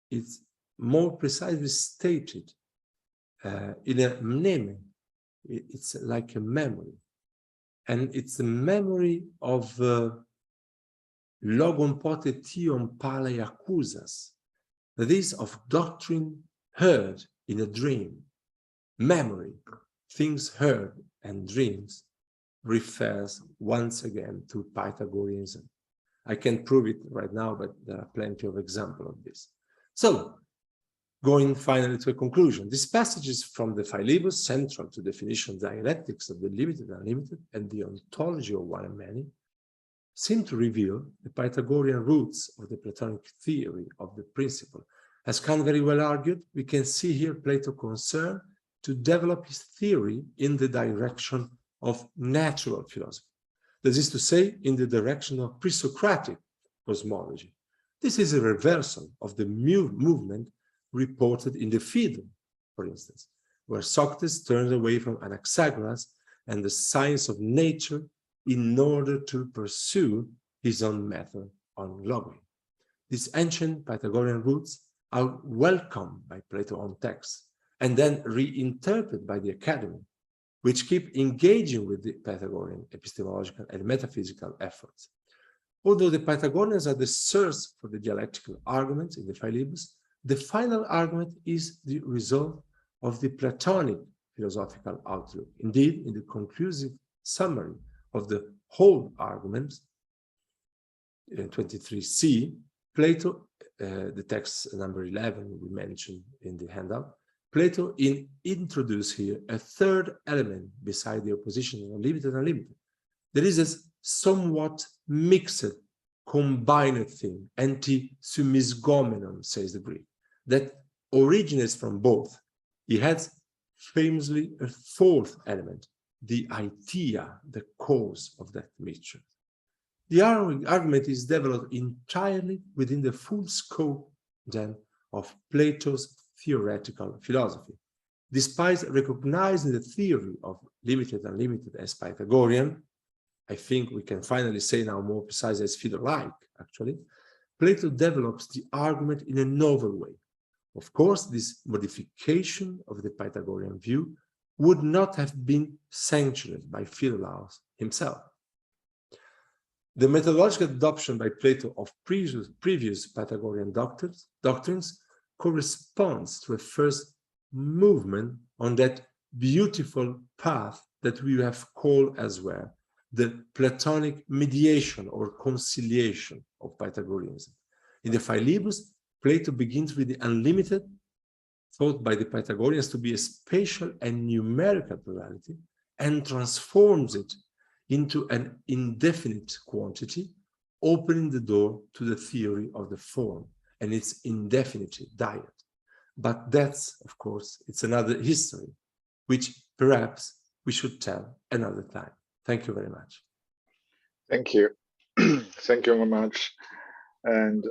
is more precisely stated in a mneme. It's like a memory. And it's a memory of logon pote tion pale accusas, that is, of doctrine heard in a dream. Memory, things heard and dreams, refers once again to Pythagoreanism. I can't prove it right now, but there are plenty of examples of this. So, going finally to a conclusion, this passage is from the Philebus, central to definition dialectics of the limited and unlimited and the ontology of one and many, seem to reveal the Pythagorean roots of the Platonic theory of the principle. As Kant very well argued, we can see here Plato concerned to develop his theory in the direction of natural philosophy. That is to say, in the direction of pre-Socratic cosmology. This is a reversal of the movement reported in the Phaedon, for instance, where Socrates turned away from Anaxagoras and the science of nature in order to pursue his own method on logoi. These ancient Pythagorean roots are welcomed by Plato on texts and then reinterpreted by the Academy, which keep engaging with the Pythagorean epistemological and metaphysical efforts. Although the Pythagoreans are the source for the dialectical arguments in the Philebus, the final argument is the result of the Platonic philosophical outlook. Indeed, in the conclusive summary of the whole argument, in 23c, Plato, the text number 11 we mentioned in the handout, Plato introduced here a third element beside the opposition of limited and unlimited. There is a somewhat mixed, combined thing, anti-sumisgomenon, says the Greek, that originates from both. He has famously a fourth element, the idea, the cause of that mixture. The argument is developed entirely within the full scope, then, of Plato's theoretical philosophy. Despite recognizing the theory of limited and unlimited as Pythagorean, I think we can finally say now more precisely as Phaedon-like, actually, Plato develops the argument in a novel way. Of course, this modification of the Pythagorean view would not have been sanctioned by Philolaus himself. The methodological adoption by Plato of previous Pythagorean doctrines corresponds to a first movement on that beautiful path that we have called as well the Platonic mediation or conciliation of Pythagoreanism. In the Philebus, Plato begins with the unlimited, thought by the Pythagoreans to be a spatial and numerical plurality, and transforms it into an indefinite quantity, opening the door to the theory of the form and its indefinite diet. But that's, of course, it's another history, which perhaps we should tell another time. Thank you very much. Thank you. Thank you very much. And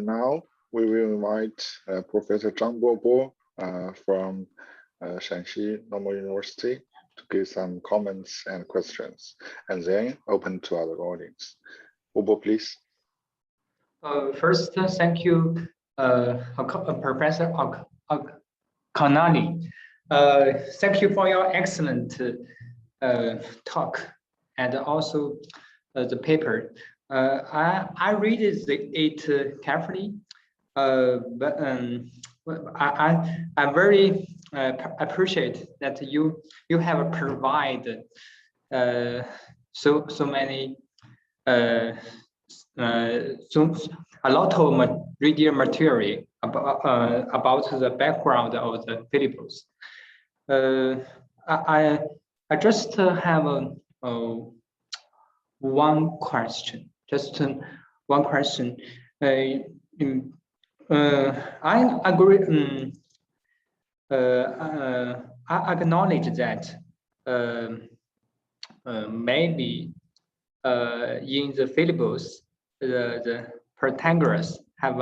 now we will invite Professor Zhang Bobo from Shanxi Normal University to give some comments and questions, and then open to other audience. Bobo, please. First, thank you, Professor Kanali. Thank you for your excellent talk and also the paper. I read it carefully, but I very appreciate that you have provided so many a lot of reading material about the background of the Philippines. I just have one question. I agree. I acknowledge that maybe in the Philippines, the Pythagoras have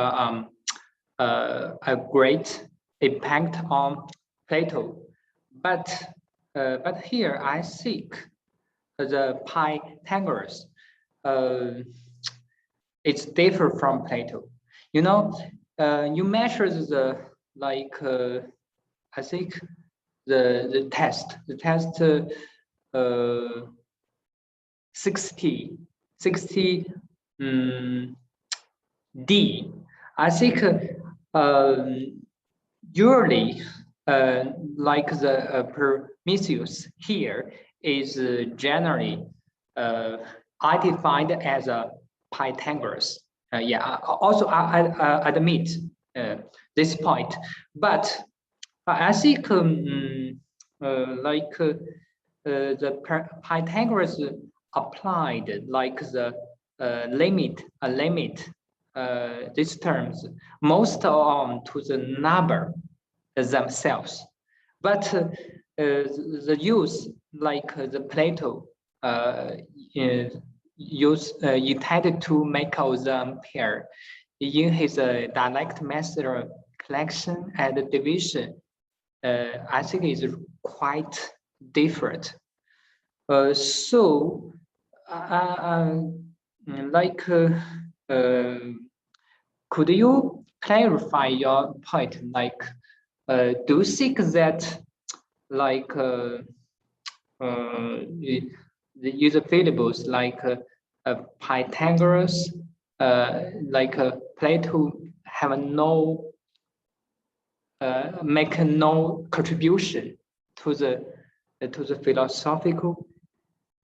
a great impact on Plato, but here I seek the Pythagoras. It's different from Plato. You know, you measure the I think the test 60 D. I think usually like the Prometheus here is generally identified as a Pythagoras. Yeah, also I admit this point, but I think the Pythagoras applied like the limit these terms most on to the number themselves, but the use like the Plato intended to make of them pair in his dialect method of collection and division. I think is quite different. So could you clarify your point? Like, do you think that like the user variables like Pythagoras, Plato have no make no contribution to the philosophical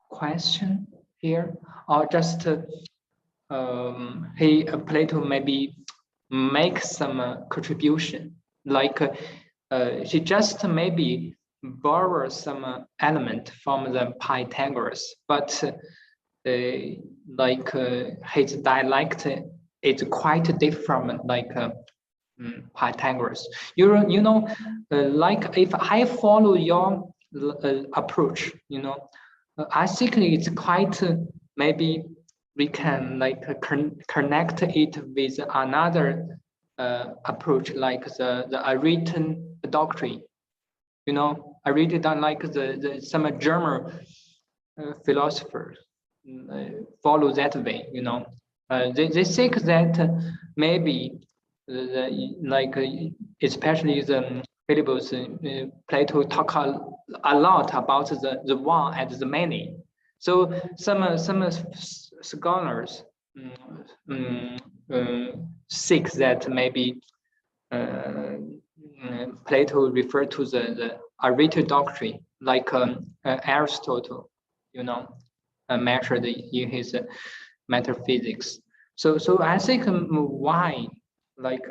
question here, or just Plato maybe make some contribution, like he just maybe borrow some element from the Pythagoras, but his dialect is quite different, like Pythagoras. You know, like if I follow your approach, you know, I think it's quite maybe we can like connect it with another approach, like the Aristotle doctrine. You know, I read it on like some German philosophers follow that way. You know, they think that maybe especially the Philippines, Plato talk a lot about the one and the many. So some scholars think that maybe Plato referred to the Aristotle doctrine, like Aristotle, you know, measured in his metaphysics. So I think why like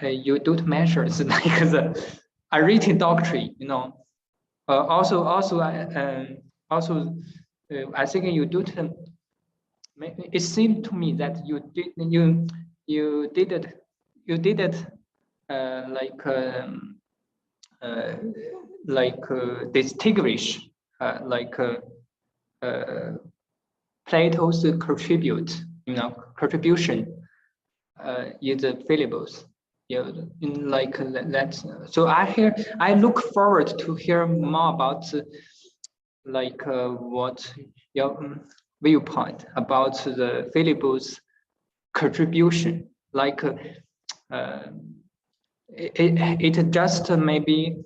you don't measure like the Aristotle doctrine, you know. Also I think you don't. It seemed to me that you did it like distinguish Plato's contribution in the syllables. Yeah, like that. So I look forward to hear more about what your viewpoint about the syllables contribution. It just maybe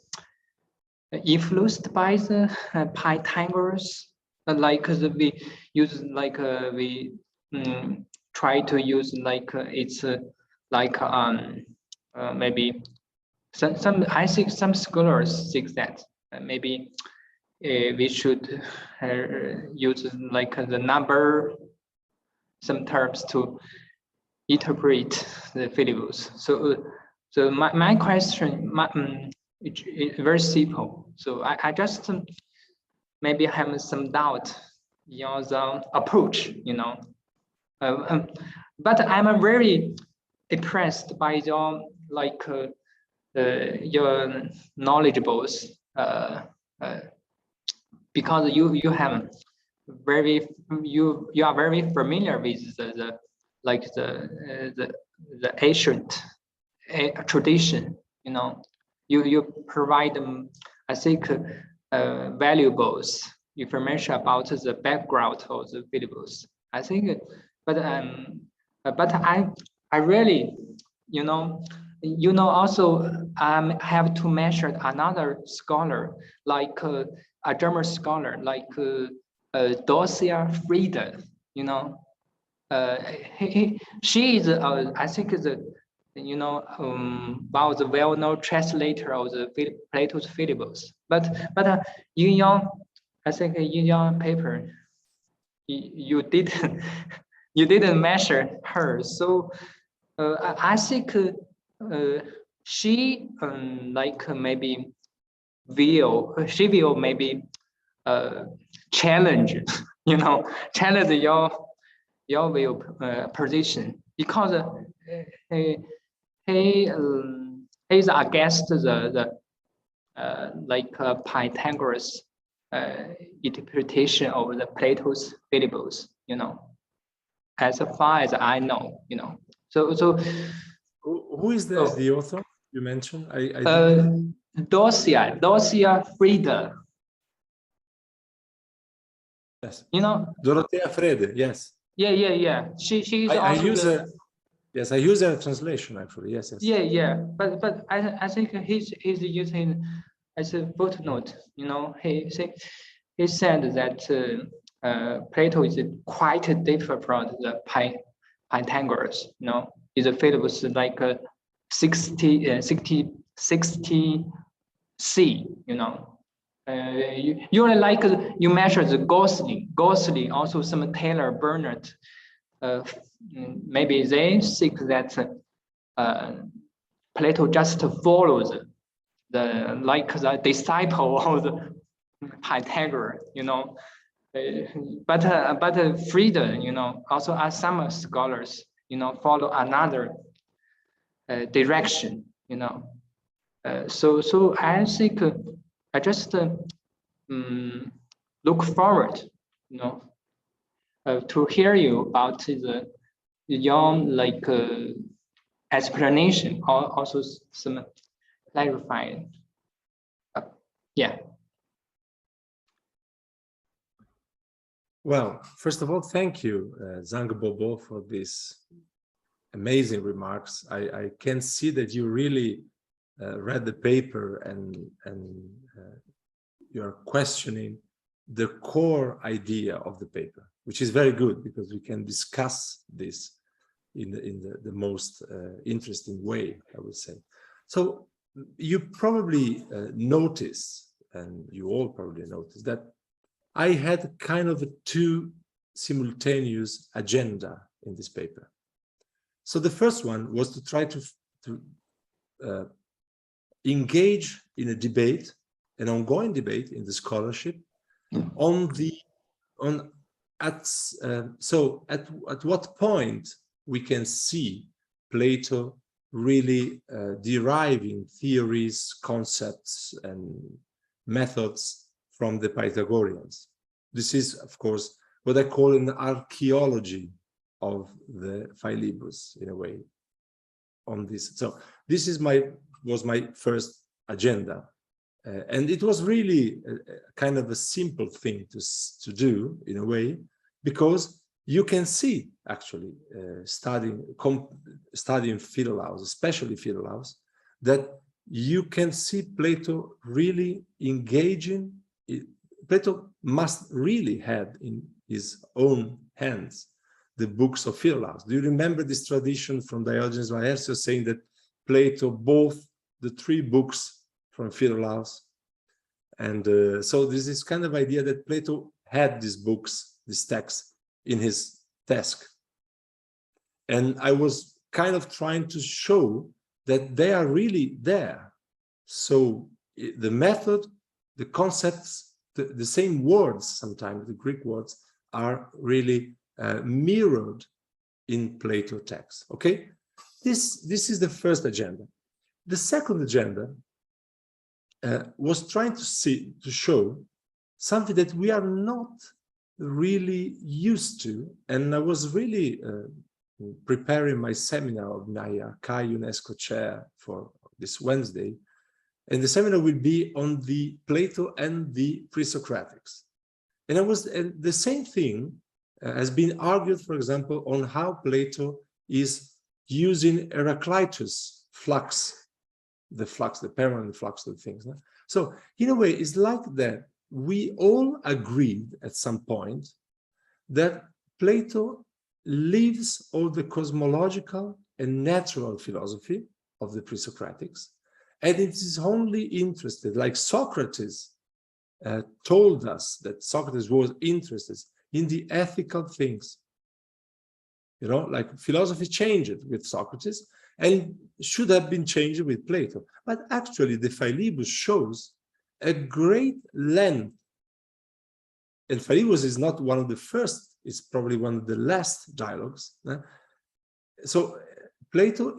influenced by the Pythagoras, we use we try to use it's maybe some I think some scholars think that maybe we should use the number some terms to interpret the syllables. So my question it's very simple. So I just maybe have some doubt in the approach, but I'm very impressed by your your knowledgeables because you have you are very familiar with the ancient tradition, you provide I think valuables information about the background of the syllables. I think, but I really, also have to mention another scholar a German scholar Dorcia Frieda. She is I think one of the well-known translator of the Plato's syllables. But in your, I think in your paper, you didn't measure her. So I think she maybe she will maybe challenge, challenge your view position because he's against the Pythagoras interpretation of the Plato's syllables, as far as I know, So who is the author you mentioned? Dorcia Frieda. Yes. Dorothea Frede, yes. Yeah. She's also yes, I use a translation actually. Yes. Yeah. But I think he's using as a footnote. He said that Plato is quite different from the Pythagoras. Is a syllabus 60 C. You measure the Gosling, also some Taylor Bernard. Maybe they think that Plato just follows the disciple of the Pythagoras, but Frieda, also as some scholars, follow another direction, So I think I just look forward, to hear you about your explanation, also some clarifying. Yeah. Well, first of all, thank you, Zhang Bobo, for these amazing remarks. I can see that you really read the paper and you're questioning the core idea of the paper, which is very good because we can discuss this in the most interesting way, I would say. So you probably notice, and you all probably noticed, that I had kind of two simultaneous agenda in this paper. So the first one was to try to engage in a debate, an ongoing debate in the scholarship at what point we can see Plato really deriving theories, concepts, and methods from the Pythagoreans. This is, of course, what I call an archaeology of the Philebus, in a way, on this. So this is was my first agenda. And it was really kind of a simple thing to do, in a way, because you can see, actually, studying Philolaus, especially Philolaus, that you can see Plato really engaging. Plato must really have in his own hands the books of Philolaus. Do you remember this tradition from Diogenes Laertius saying that Plato bought the 3 books from Philolaus? And so there's this kind of idea that Plato had these books, these texts, in his desk. And I was kind of trying to show that they are really there. So the method, the concepts, the same words, sometimes the Greek words, are really mirrored in Plato text. Okay, this is the first agenda. The second agenda was trying to show something that we are not really used to, and I was really preparing my seminar of my CHI UNESCO chair for this Wednesday, and the seminar will be on the Plato and the pre-Socratics. And the same thing has been argued, for example, on how Plato is using Heraclitus flux, the permanent flux of things. No? So in a way, it's like that we all agreed at some point that Plato leaves all the cosmological and natural philosophy of the pre-Socratics, and it is only interested, like Socrates told us that Socrates was interested in the ethical things. You know, like philosophy changed with Socrates and should have been changed with Plato. But actually, the Philebus shows a great length. And Philebus is not one of the first, it's probably one of the last dialogues. So Plato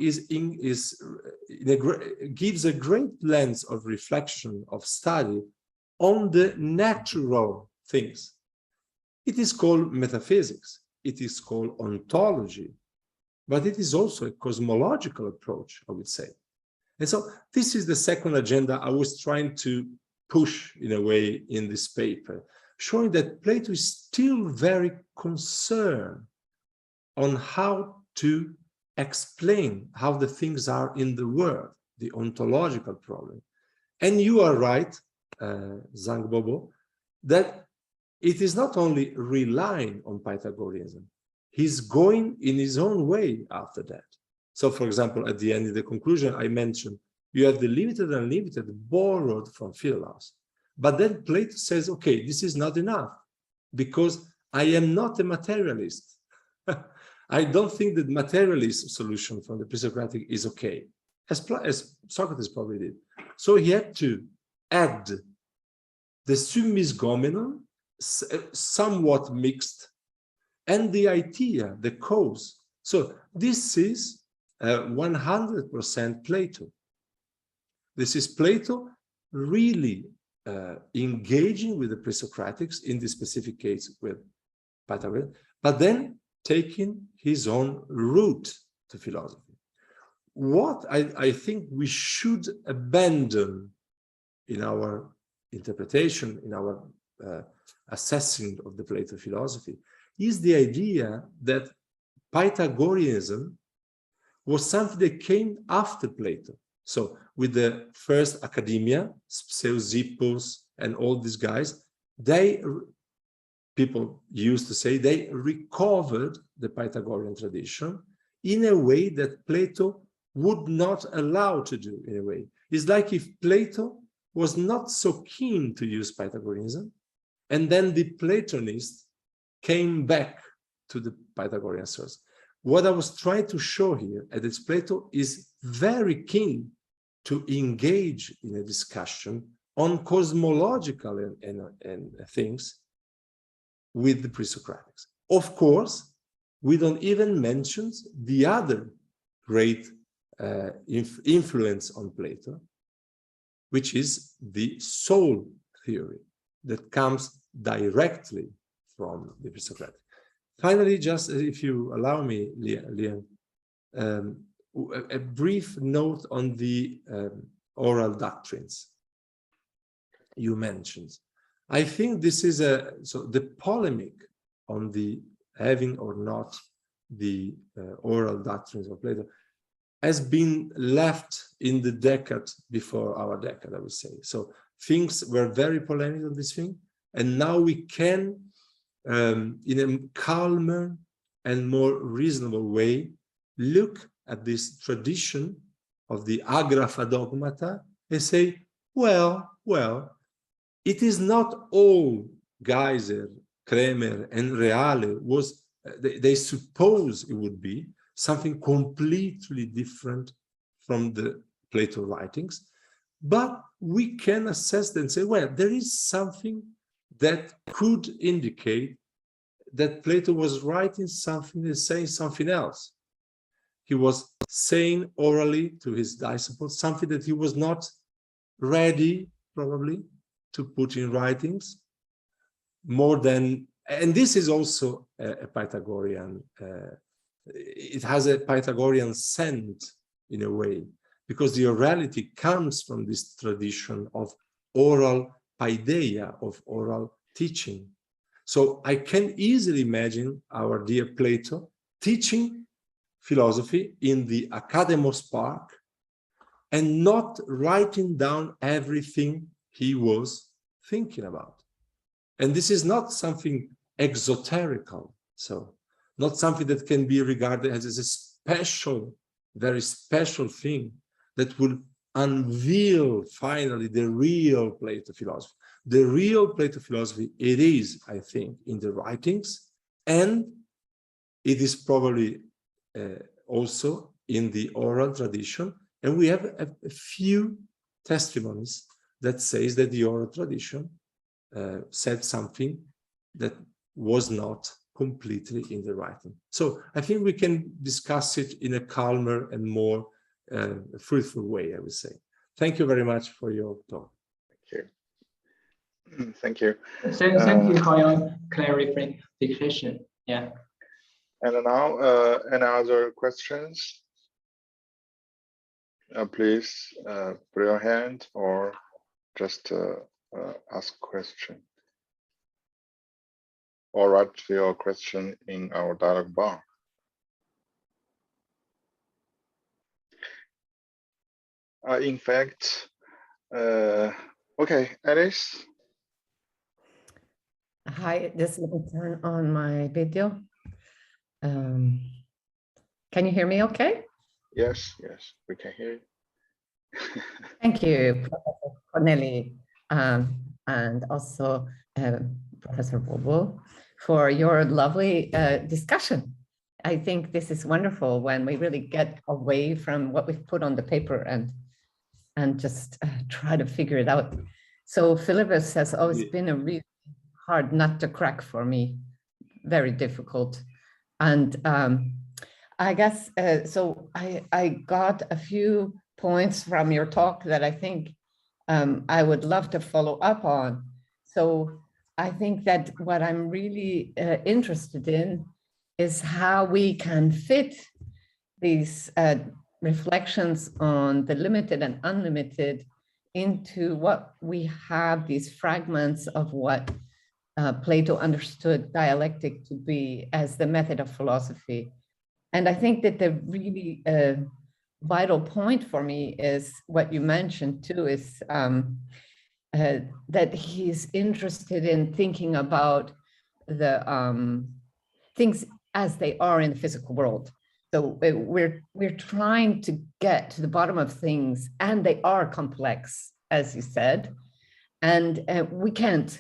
gives a great lens of reflection, of study on the natural things. It is called metaphysics, it is called ontology, but it is also a cosmological approach, I would say. And so this is the second agenda I was trying to push in a way in this paper, showing that Plato is still very concerned on how to explain how the things are in the world, the ontological problem. And you are right, Zhang Bobo, that it is not only relying on Pythagoreanism, he's going in his own way after that. So, for example, at the end of the conclusion, I mentioned you have the limited and unlimited borrowed from Philolaus. But then Plato says, okay, this is not enough because I am not a materialist. I don't think that materialist solution from the pre-Socratic is okay, as Socrates probably did. So he had to add the summisgomenon, somewhat mixed, and the idea, the cause. So this is 100% Plato. This is Plato really engaging with the pre-Socratics, in this specific case with Pythagoras, but then taking his own route to philosophy. What I think we should abandon in our interpretation, in our assessing of the Plato philosophy, is the idea that Pythagoreanism was something that came after Plato. So with the first academia, Speusippus and all these guys, people used to say they recovered the Pythagorean tradition in a way that Plato would not allow to do, in a way. It's like if Plato was not so keen to use Pythagoreanism, and then the Platonists came back to the Pythagorean source. What I was trying to show here is that Plato is very keen to engage in a discussion on cosmological and things with the pre-Socratics. Of course, we don't even mention the other great influence on Plato, which is the soul theory that comes directly from the pre-Socratic. Finally, just if you allow me, Lian, a brief note on the oral doctrines you mentioned. I think this is so the polemic on the having or not the oral doctrines of Plato has been left in the decade before our decade, I would say. So things were very polemic on this thing, and now we can, in a calmer and more reasonable way, look at this tradition of the agrapha dogmata and say, well, it is not all Geiser, Kremer, and Reale was, they suppose it would be something completely different from the Plato writings, but we can assess and say, well, there is something that could indicate that Plato was writing something and saying something else. He was saying orally to his disciples something that he was not ready, probably, to put in writings, more than, and this is also a Pythagorean, it has a Pythagorean scent in a way, because the orality comes from this tradition of oral paideia, of oral teaching. So I can easily imagine our dear Plato teaching philosophy in the Academos Park and not writing down everything he was thinking about. And this is not something exoterical, so not something that can be regarded as a special, very special thing that will unveil finally the real Plato philosophy. The real Plato philosophy, it is, I think, in the writings, and it is probably also in the oral tradition. And we have a few testimonies that says that the oral tradition said something that was not completely in the writing. So I think we can discuss it in a calmer and more fruitful way, I would say. Thank you very much for your talk. Thank you. Thank you. Thank you for your clarification. Yeah. And now, any other questions? Please put your hand or just ask question. Or write your question in our dialog bar. In fact, okay, Alice. Hi, just let me turn on my video. Can you hear me okay? Yes, we can hear you. Thank you, Professor Corneli, and also Professor Bobo, for your lovely discussion. I think this is wonderful when we really get away from what we've put on the paper and just try to figure it out. So Philippus has always been a really hard nut to crack for me, very difficult. And I guess, so I got a few points from your talk that I think I would love to follow up on. So I think that what I'm really interested in is how we can fit these reflections on the limited and unlimited into what we have, these fragments of what Plato understood dialectic to be as the method of philosophy. And I think that the really vital point for me is what you mentioned too, is that he's interested in thinking about the things as they are in the physical world. So we're trying to get to the bottom of things, and they are complex, as you said, and we can't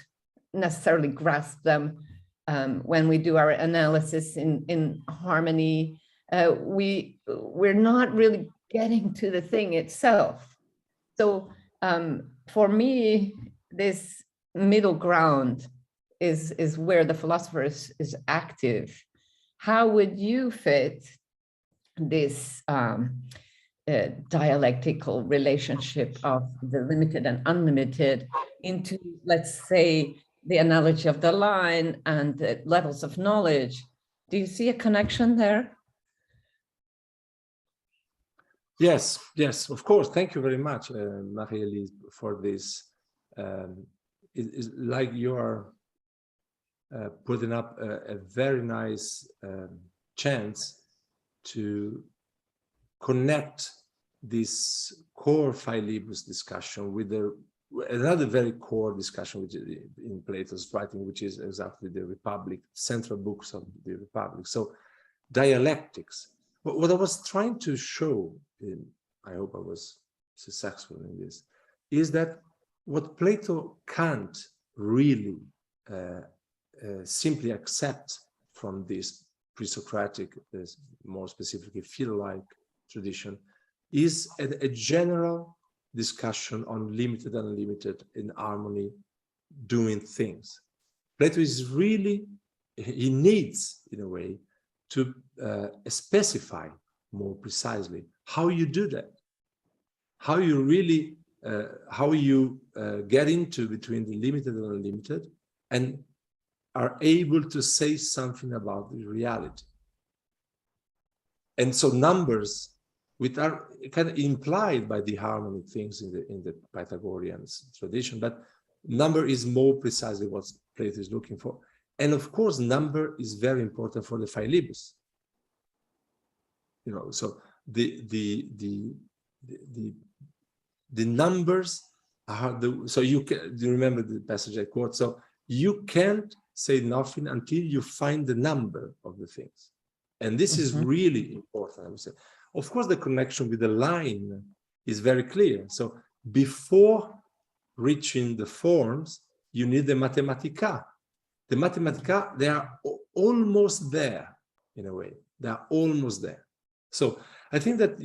necessarily grasp them when we do our analysis in harmony. We're not really getting to the thing itself. So for me, this middle ground is where the philosopher is active. How would you fit this dialectical relationship of the limited and unlimited into, let's say, the analogy of the line and the levels of knowledge. Do you see a connection there? Yes, yes, of course. Thank you very much, Marie-Elise, for this. It's like you are putting up a very nice chance to connect this core Philebus discussion with another very core discussion which is in Plato's writing, which is exactly the Republic, central books of the Republic. So dialectics. What I was trying to show, I hope I was successful in this, is that what Plato can't really simply accept from this pre-Socratic, more specifically Philo-like tradition, is a general discussion on limited and unlimited in harmony, doing things. Plato is really, he needs, in a way, to specify more precisely how you do that, how you really, how you get into between the limited and unlimited and are able to say something about the reality. And so numbers, which are kind of implied by the harmony things in the Pythagorean tradition, but number is more precisely what Plato is looking for. And of course, number is very important for the Philebus. You know, so the numbers are so you can, do you remember the passage I quote? So you can't say nothing until you find the number of the things. And this is really important, I would say. Of course, the connection with the line is very clear. So before reaching the forms, you need the Mathematica. The Mathematica, they are almost there, in a way. They are almost there. So I think that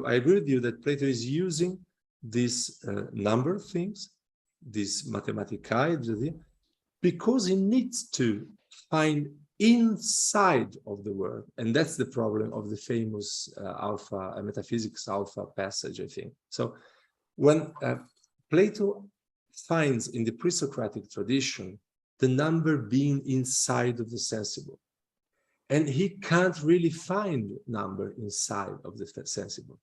I agree with you that Plato is using these number things, these Mathematicae, because he needs to find inside of the word. And that's the problem of the famous Metaphysics Alpha passage, I think. So when Plato finds in the pre-Socratic tradition the number being inside of the sensible, and he can't really find number inside of the sensible.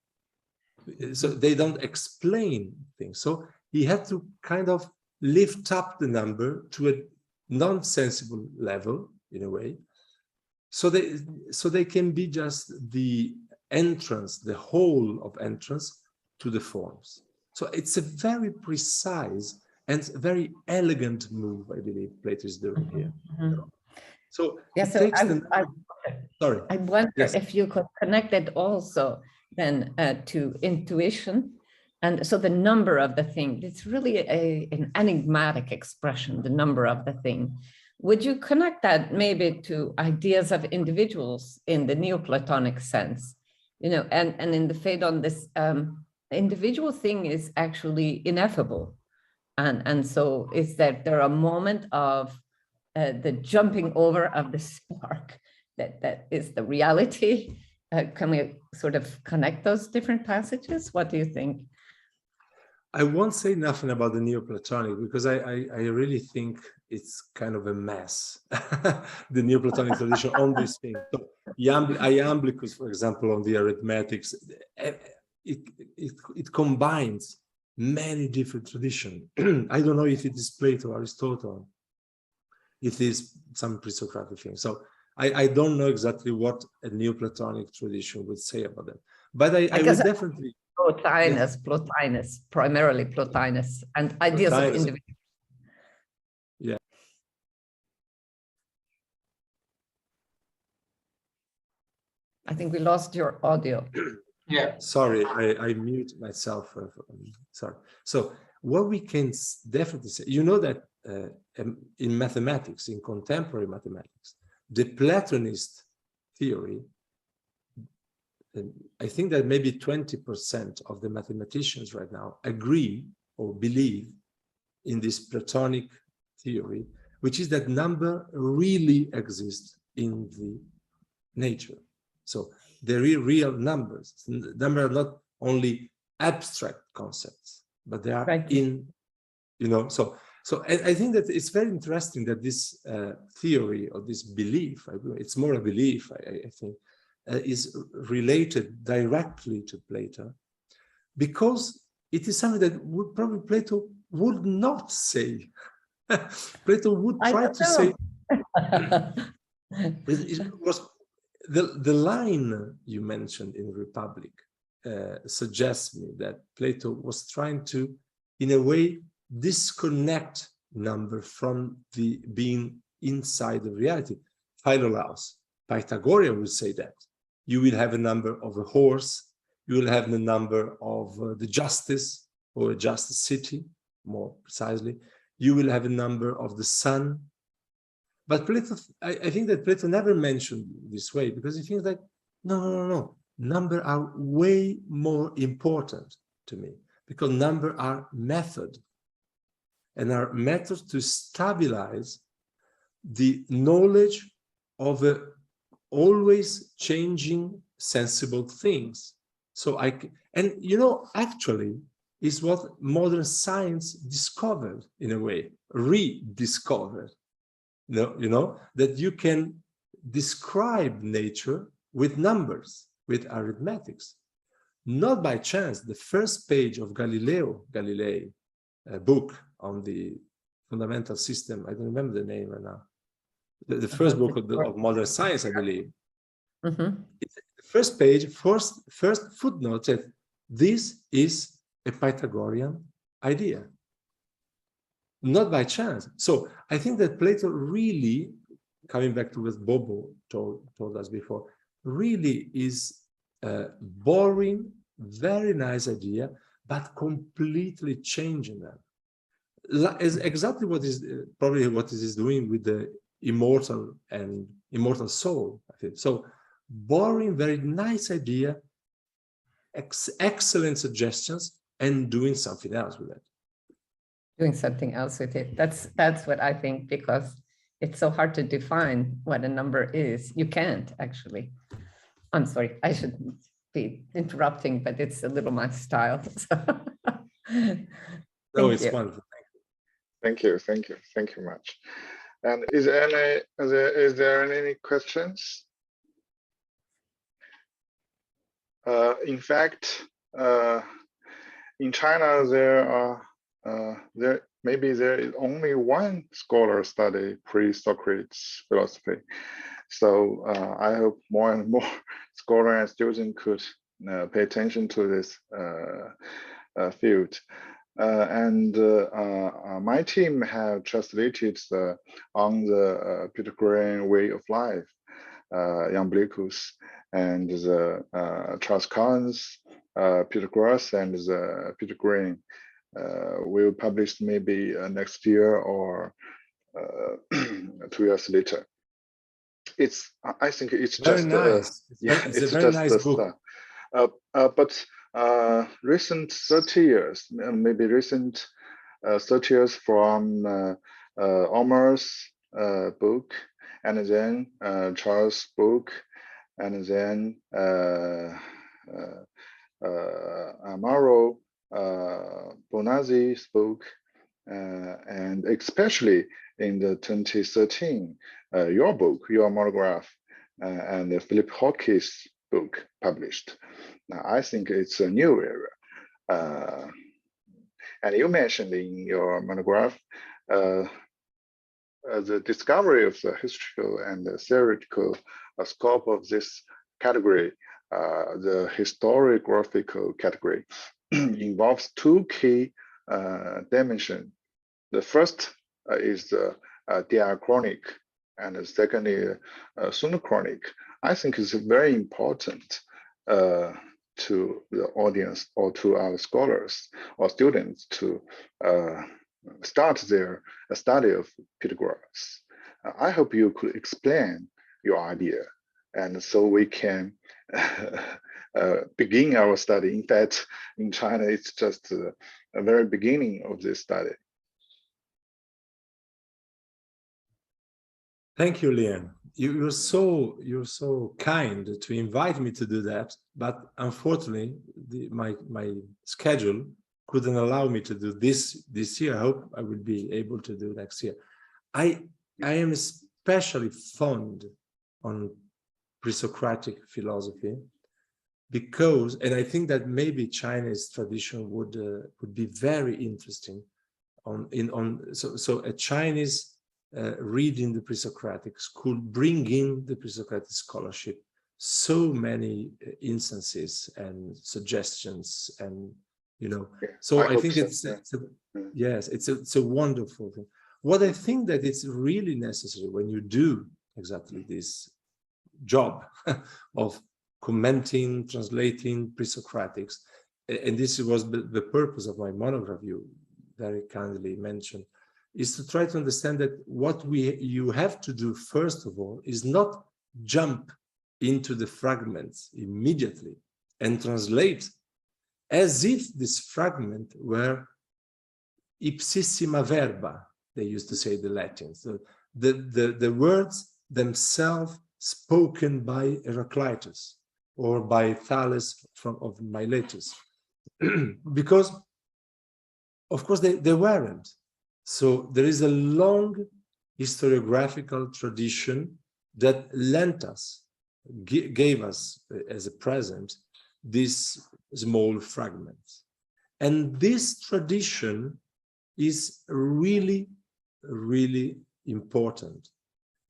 So they don't explain things. So he had to kind of lift up the number to a non-sensible level, in a way, so they can be just the entrance, the whole of entrance to the forms. So it's a very precise and very elegant move, I believe Plato is doing here. So yeah, so sorry. I wonder yes. if you could connect it also then to intuition. And so the number of the thing, it's really an enigmatic expression, the number of the thing. Would you connect that maybe to ideas of individuals in the Neoplatonic sense? You know, and in the Phaedon, this individual thing is actually ineffable. And so is that there a moment of the jumping over of the spark that is the reality? Can we sort of connect those different passages? What do you think? I won't say nothing about the Neoplatonic because I really think it's kind of a mess, the Neoplatonic tradition on this thing. So Iamblichus, for example, on the arithmetics, it combines many different traditions. I don't know if it is Plato or Aristotle. It is some pre-Socratic thing. So I don't know exactly what a Neoplatonic tradition would say about that. But I would definitely... Plotinus, primarily Plotinus, and ideas of individual. Yeah. I think we lost your audio. Yeah. Sorry, I mute myself. Sorry. So what we can definitely say, you know that in mathematics, in contemporary mathematics, the Platonist theory, I think that maybe 20% of the mathematicians right now agree or believe in this Platonic theory, which is that number really exists in the nature. So there are real numbers. Numbers are not only abstract concepts, but they are Right. in, you know, so I think that it's very interesting that this theory or this belief, it's more a belief, I think, is related directly to Plato, because it is something that would probably Plato would not say. Plato would try to say, it was the line you mentioned in Republic suggests me that Plato was trying to, in a way, disconnect number from the being inside of reality. Philolaus, Pythagorean would say that you will have a number of a horse, you will have the number of the justice or a just city, more precisely, you will have a number of the sun. But Plato, I think that Plato never mentioned this way, because he thinks that no, number are way more important to me, because number are method, and are methods to stabilize the knowledge of a always changing sensible things. So and you know, actually is what modern science discovered, in a way, rediscovered. You know, that you can describe nature with numbers, with arithmetics. Not by chance, the first page of Galilei book on the fundamental system, I don't remember the name right now, the first book of modern science, I believe. Mm-hmm. The first page, first footnote said, this is a Pythagorean idea. Not by chance. So I think that Plato really, coming back to what Bobo told us before, really is borrowing very nice idea, but completely changing them. Is exactly what is probably what it is doing with the immortal and immortal soul. I think. So borrowing very nice idea, excellent suggestions, and doing something else with it. Doing something else with it. That's what I think, because it's so hard to define what a number is. You can't actually. I'm sorry, I shouldn't be interrupting, but it's a little my style. No, it's wonderful. Thank you much. And is there any questions? In fact, in China, there is only one scholar study pre-Socrates philosophy. So I hope more and more scholars and students could pay attention to this field. My team have translated on the Pythagorean way of life, Iamblichus, and the Charles Collins, Pythagoras, and the Pythagorean will publish maybe next year or 2 years later. I think it's very just nice. It's a very nice book. But recent 30 years, maybe recent 30 years from Omar's book, and then Charles' book, and then Amaro Bonazzi's book, and especially in the 2013, your book, your monograph, and Philip Hawke's book published. Now, I think it's a new era. And you mentioned in your monograph the discovery of the historical and the theoretical scope of this category, the historiographical category, involves two key dimensions. The first is the diachronic, and the second is synchronous. I think it's very important to the audience or to our scholars or students to start their study of Pythagoras. I hope you could explain your idea, and so we can begin our study. In fact, in China, it's just a very beginning of this study. Thank you, Lian. you're so kind to invite me to do that, but unfortunately, my schedule couldn't allow me to do this year. I hope I will be able to do next year. I am especially fond on pre-Socratic philosophy because, and I think that maybe Chinese tradition would be very interesting so a Chinese reading the pre-Socratics could bring in the pre-Socratic scholarship so many instances and suggestions, and so I think it's a wonderful thing. What I think that it's really necessary when you do exactly this job of commenting, translating pre-Socratics, and this was the purpose of my monograph you very kindly mentioned, is to try to understand that what you have to do first of all is not jump into the fragments immediately and translate as if this fragment were ipsissima verba, they used to say the Latins, the words themselves spoken by Heraclitus or by Thales of Miletus, because of course they weren't. So there is a long historiographical tradition that lent us, gave us as a present these small fragments. And this tradition is really, really important.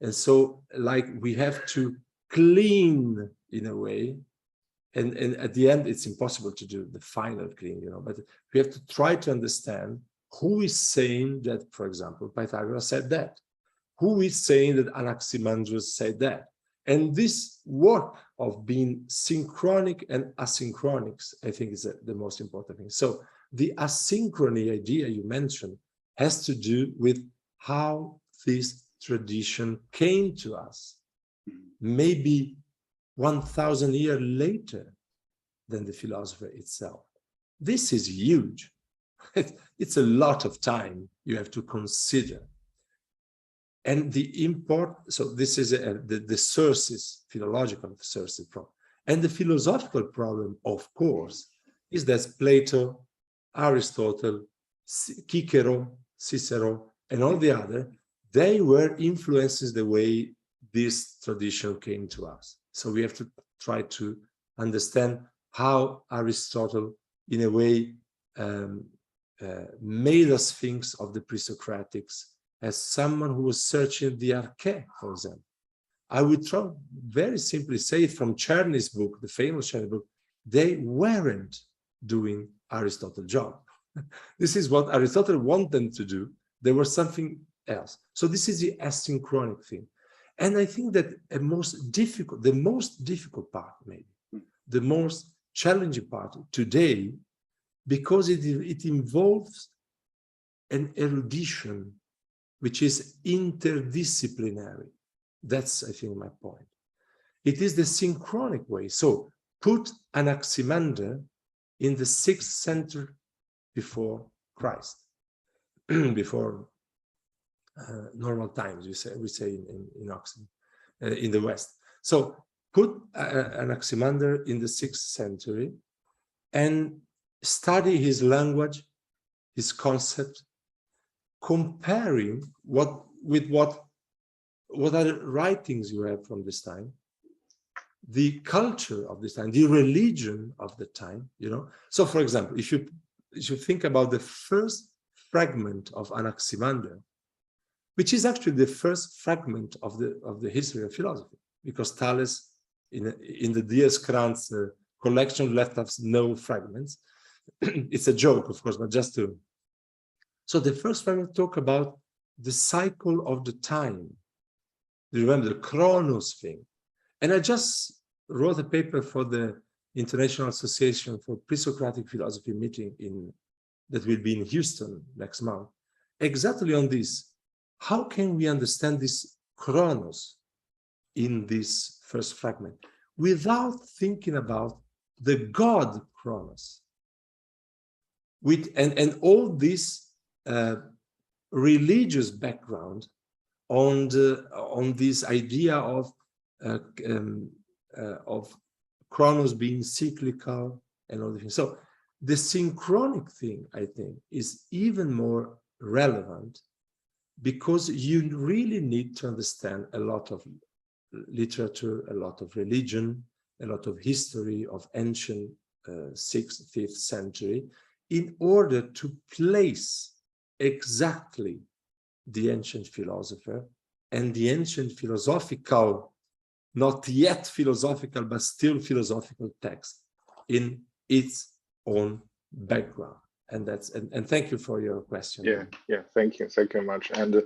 And so like we have to clean in a way, and at the end it's impossible to do the final clean, but we have to try to understand who is saying that, for example, Pythagoras said that, who is saying that Anaximandros said that. And this work of being synchronic and asynchronics, I think, is the most important thing. So the asynchrony idea you mentioned has to do with how this tradition came to us, maybe 1,000 years later than the philosopher itself. This is huge. It's a lot of time you have to consider. And the import, so this is the sources, philological sources problem. And the philosophical problem, of course, is that Plato, Aristotle, Cicero, and all the other, they were influences the way this tradition came to us. So we have to try to understand how Aristotle, in a way, made us think of the pre-Socratics as someone who was searching the arche, for example. I would try very simply say from Czerny's book, the famous Czerny book, they weren't doing Aristotle's job. This is what Aristotle wanted them to do. There was something else. So this is the asynchronic thing. And I think that the most difficult part, maybe, the most challenging part today, because it involves an erudition which is interdisciplinary. That's, I think, my point. It is the synchronic way. So put Anaximander in the 6th century before Christ, before normal times, we say in Oxford, in the West. So put Anaximander in the 6th century and study his language, his concept, comparing with what other writings you have from this time, the culture of this time, the religion of the time, So, for example, if you think about the first fragment of Anaximander, which is actually the first fragment of the history of philosophy, because Thales, in the Dioscurans collection, left us no fragments. It's a joke, of course, but just to. So the first fragment talk about the cycle of the time. You remember the Chronos thing. And I just wrote a paper for the International Association for Pre-Socratic Philosophy meeting that will be in Houston next month, exactly on this. How can we understand this Chronos in this first fragment without thinking about the God Chronos? And all this religious background on this idea of chronos being cyclical and all the things. So the synchronic thing, I think, is even more relevant because you really need to understand a lot of literature, a lot of religion, a lot of history of ancient 6th, 5th century in order to place exactly the ancient philosopher and the ancient philosophical, not yet philosophical, but still philosophical text in its own background. And that's, and thank you for your question. Yeah, thank you very much. And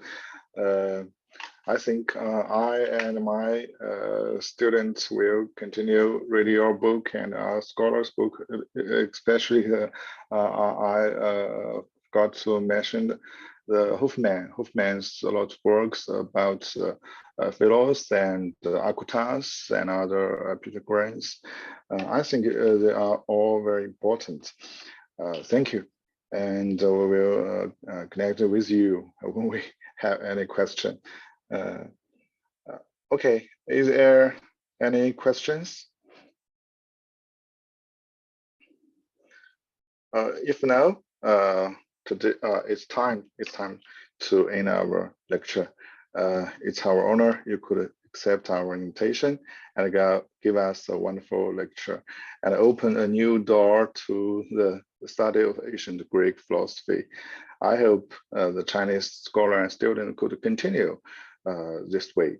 I think I and my students will continue reading your book and our scholars' book, especially I got to mention the Hofmann's a lot of works about Philos and Aquinas and other Pythagoreans. I think they are all very important. Thank you. And we will connect with you when we have any question. Okay, is there any questions? If no, today it's time to end our lecture. It's our honor you could accept our invitation and give us a wonderful lecture and open a new door to the study of ancient Greek philosophy. I hope the Chinese scholar and student could continue this way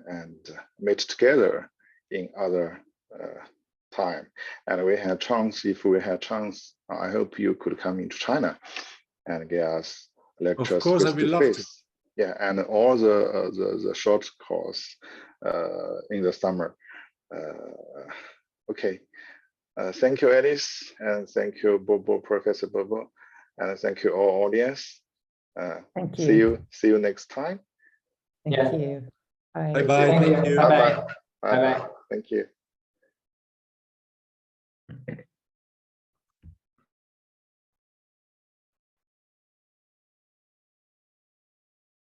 and meet together in other time. And we had chance, if we had chance, I hope you could come into China and get us lectures. Of course, I will love to. Yeah, and all the short course in the summer. Okay, thank you, Alice, and thank you, Bobo, Professor Bobo, and thank you all audience. Thank you. See you next time. Thank you. Bye. Bye-bye. Thank you. Bye-bye. Bye-bye. Thank you.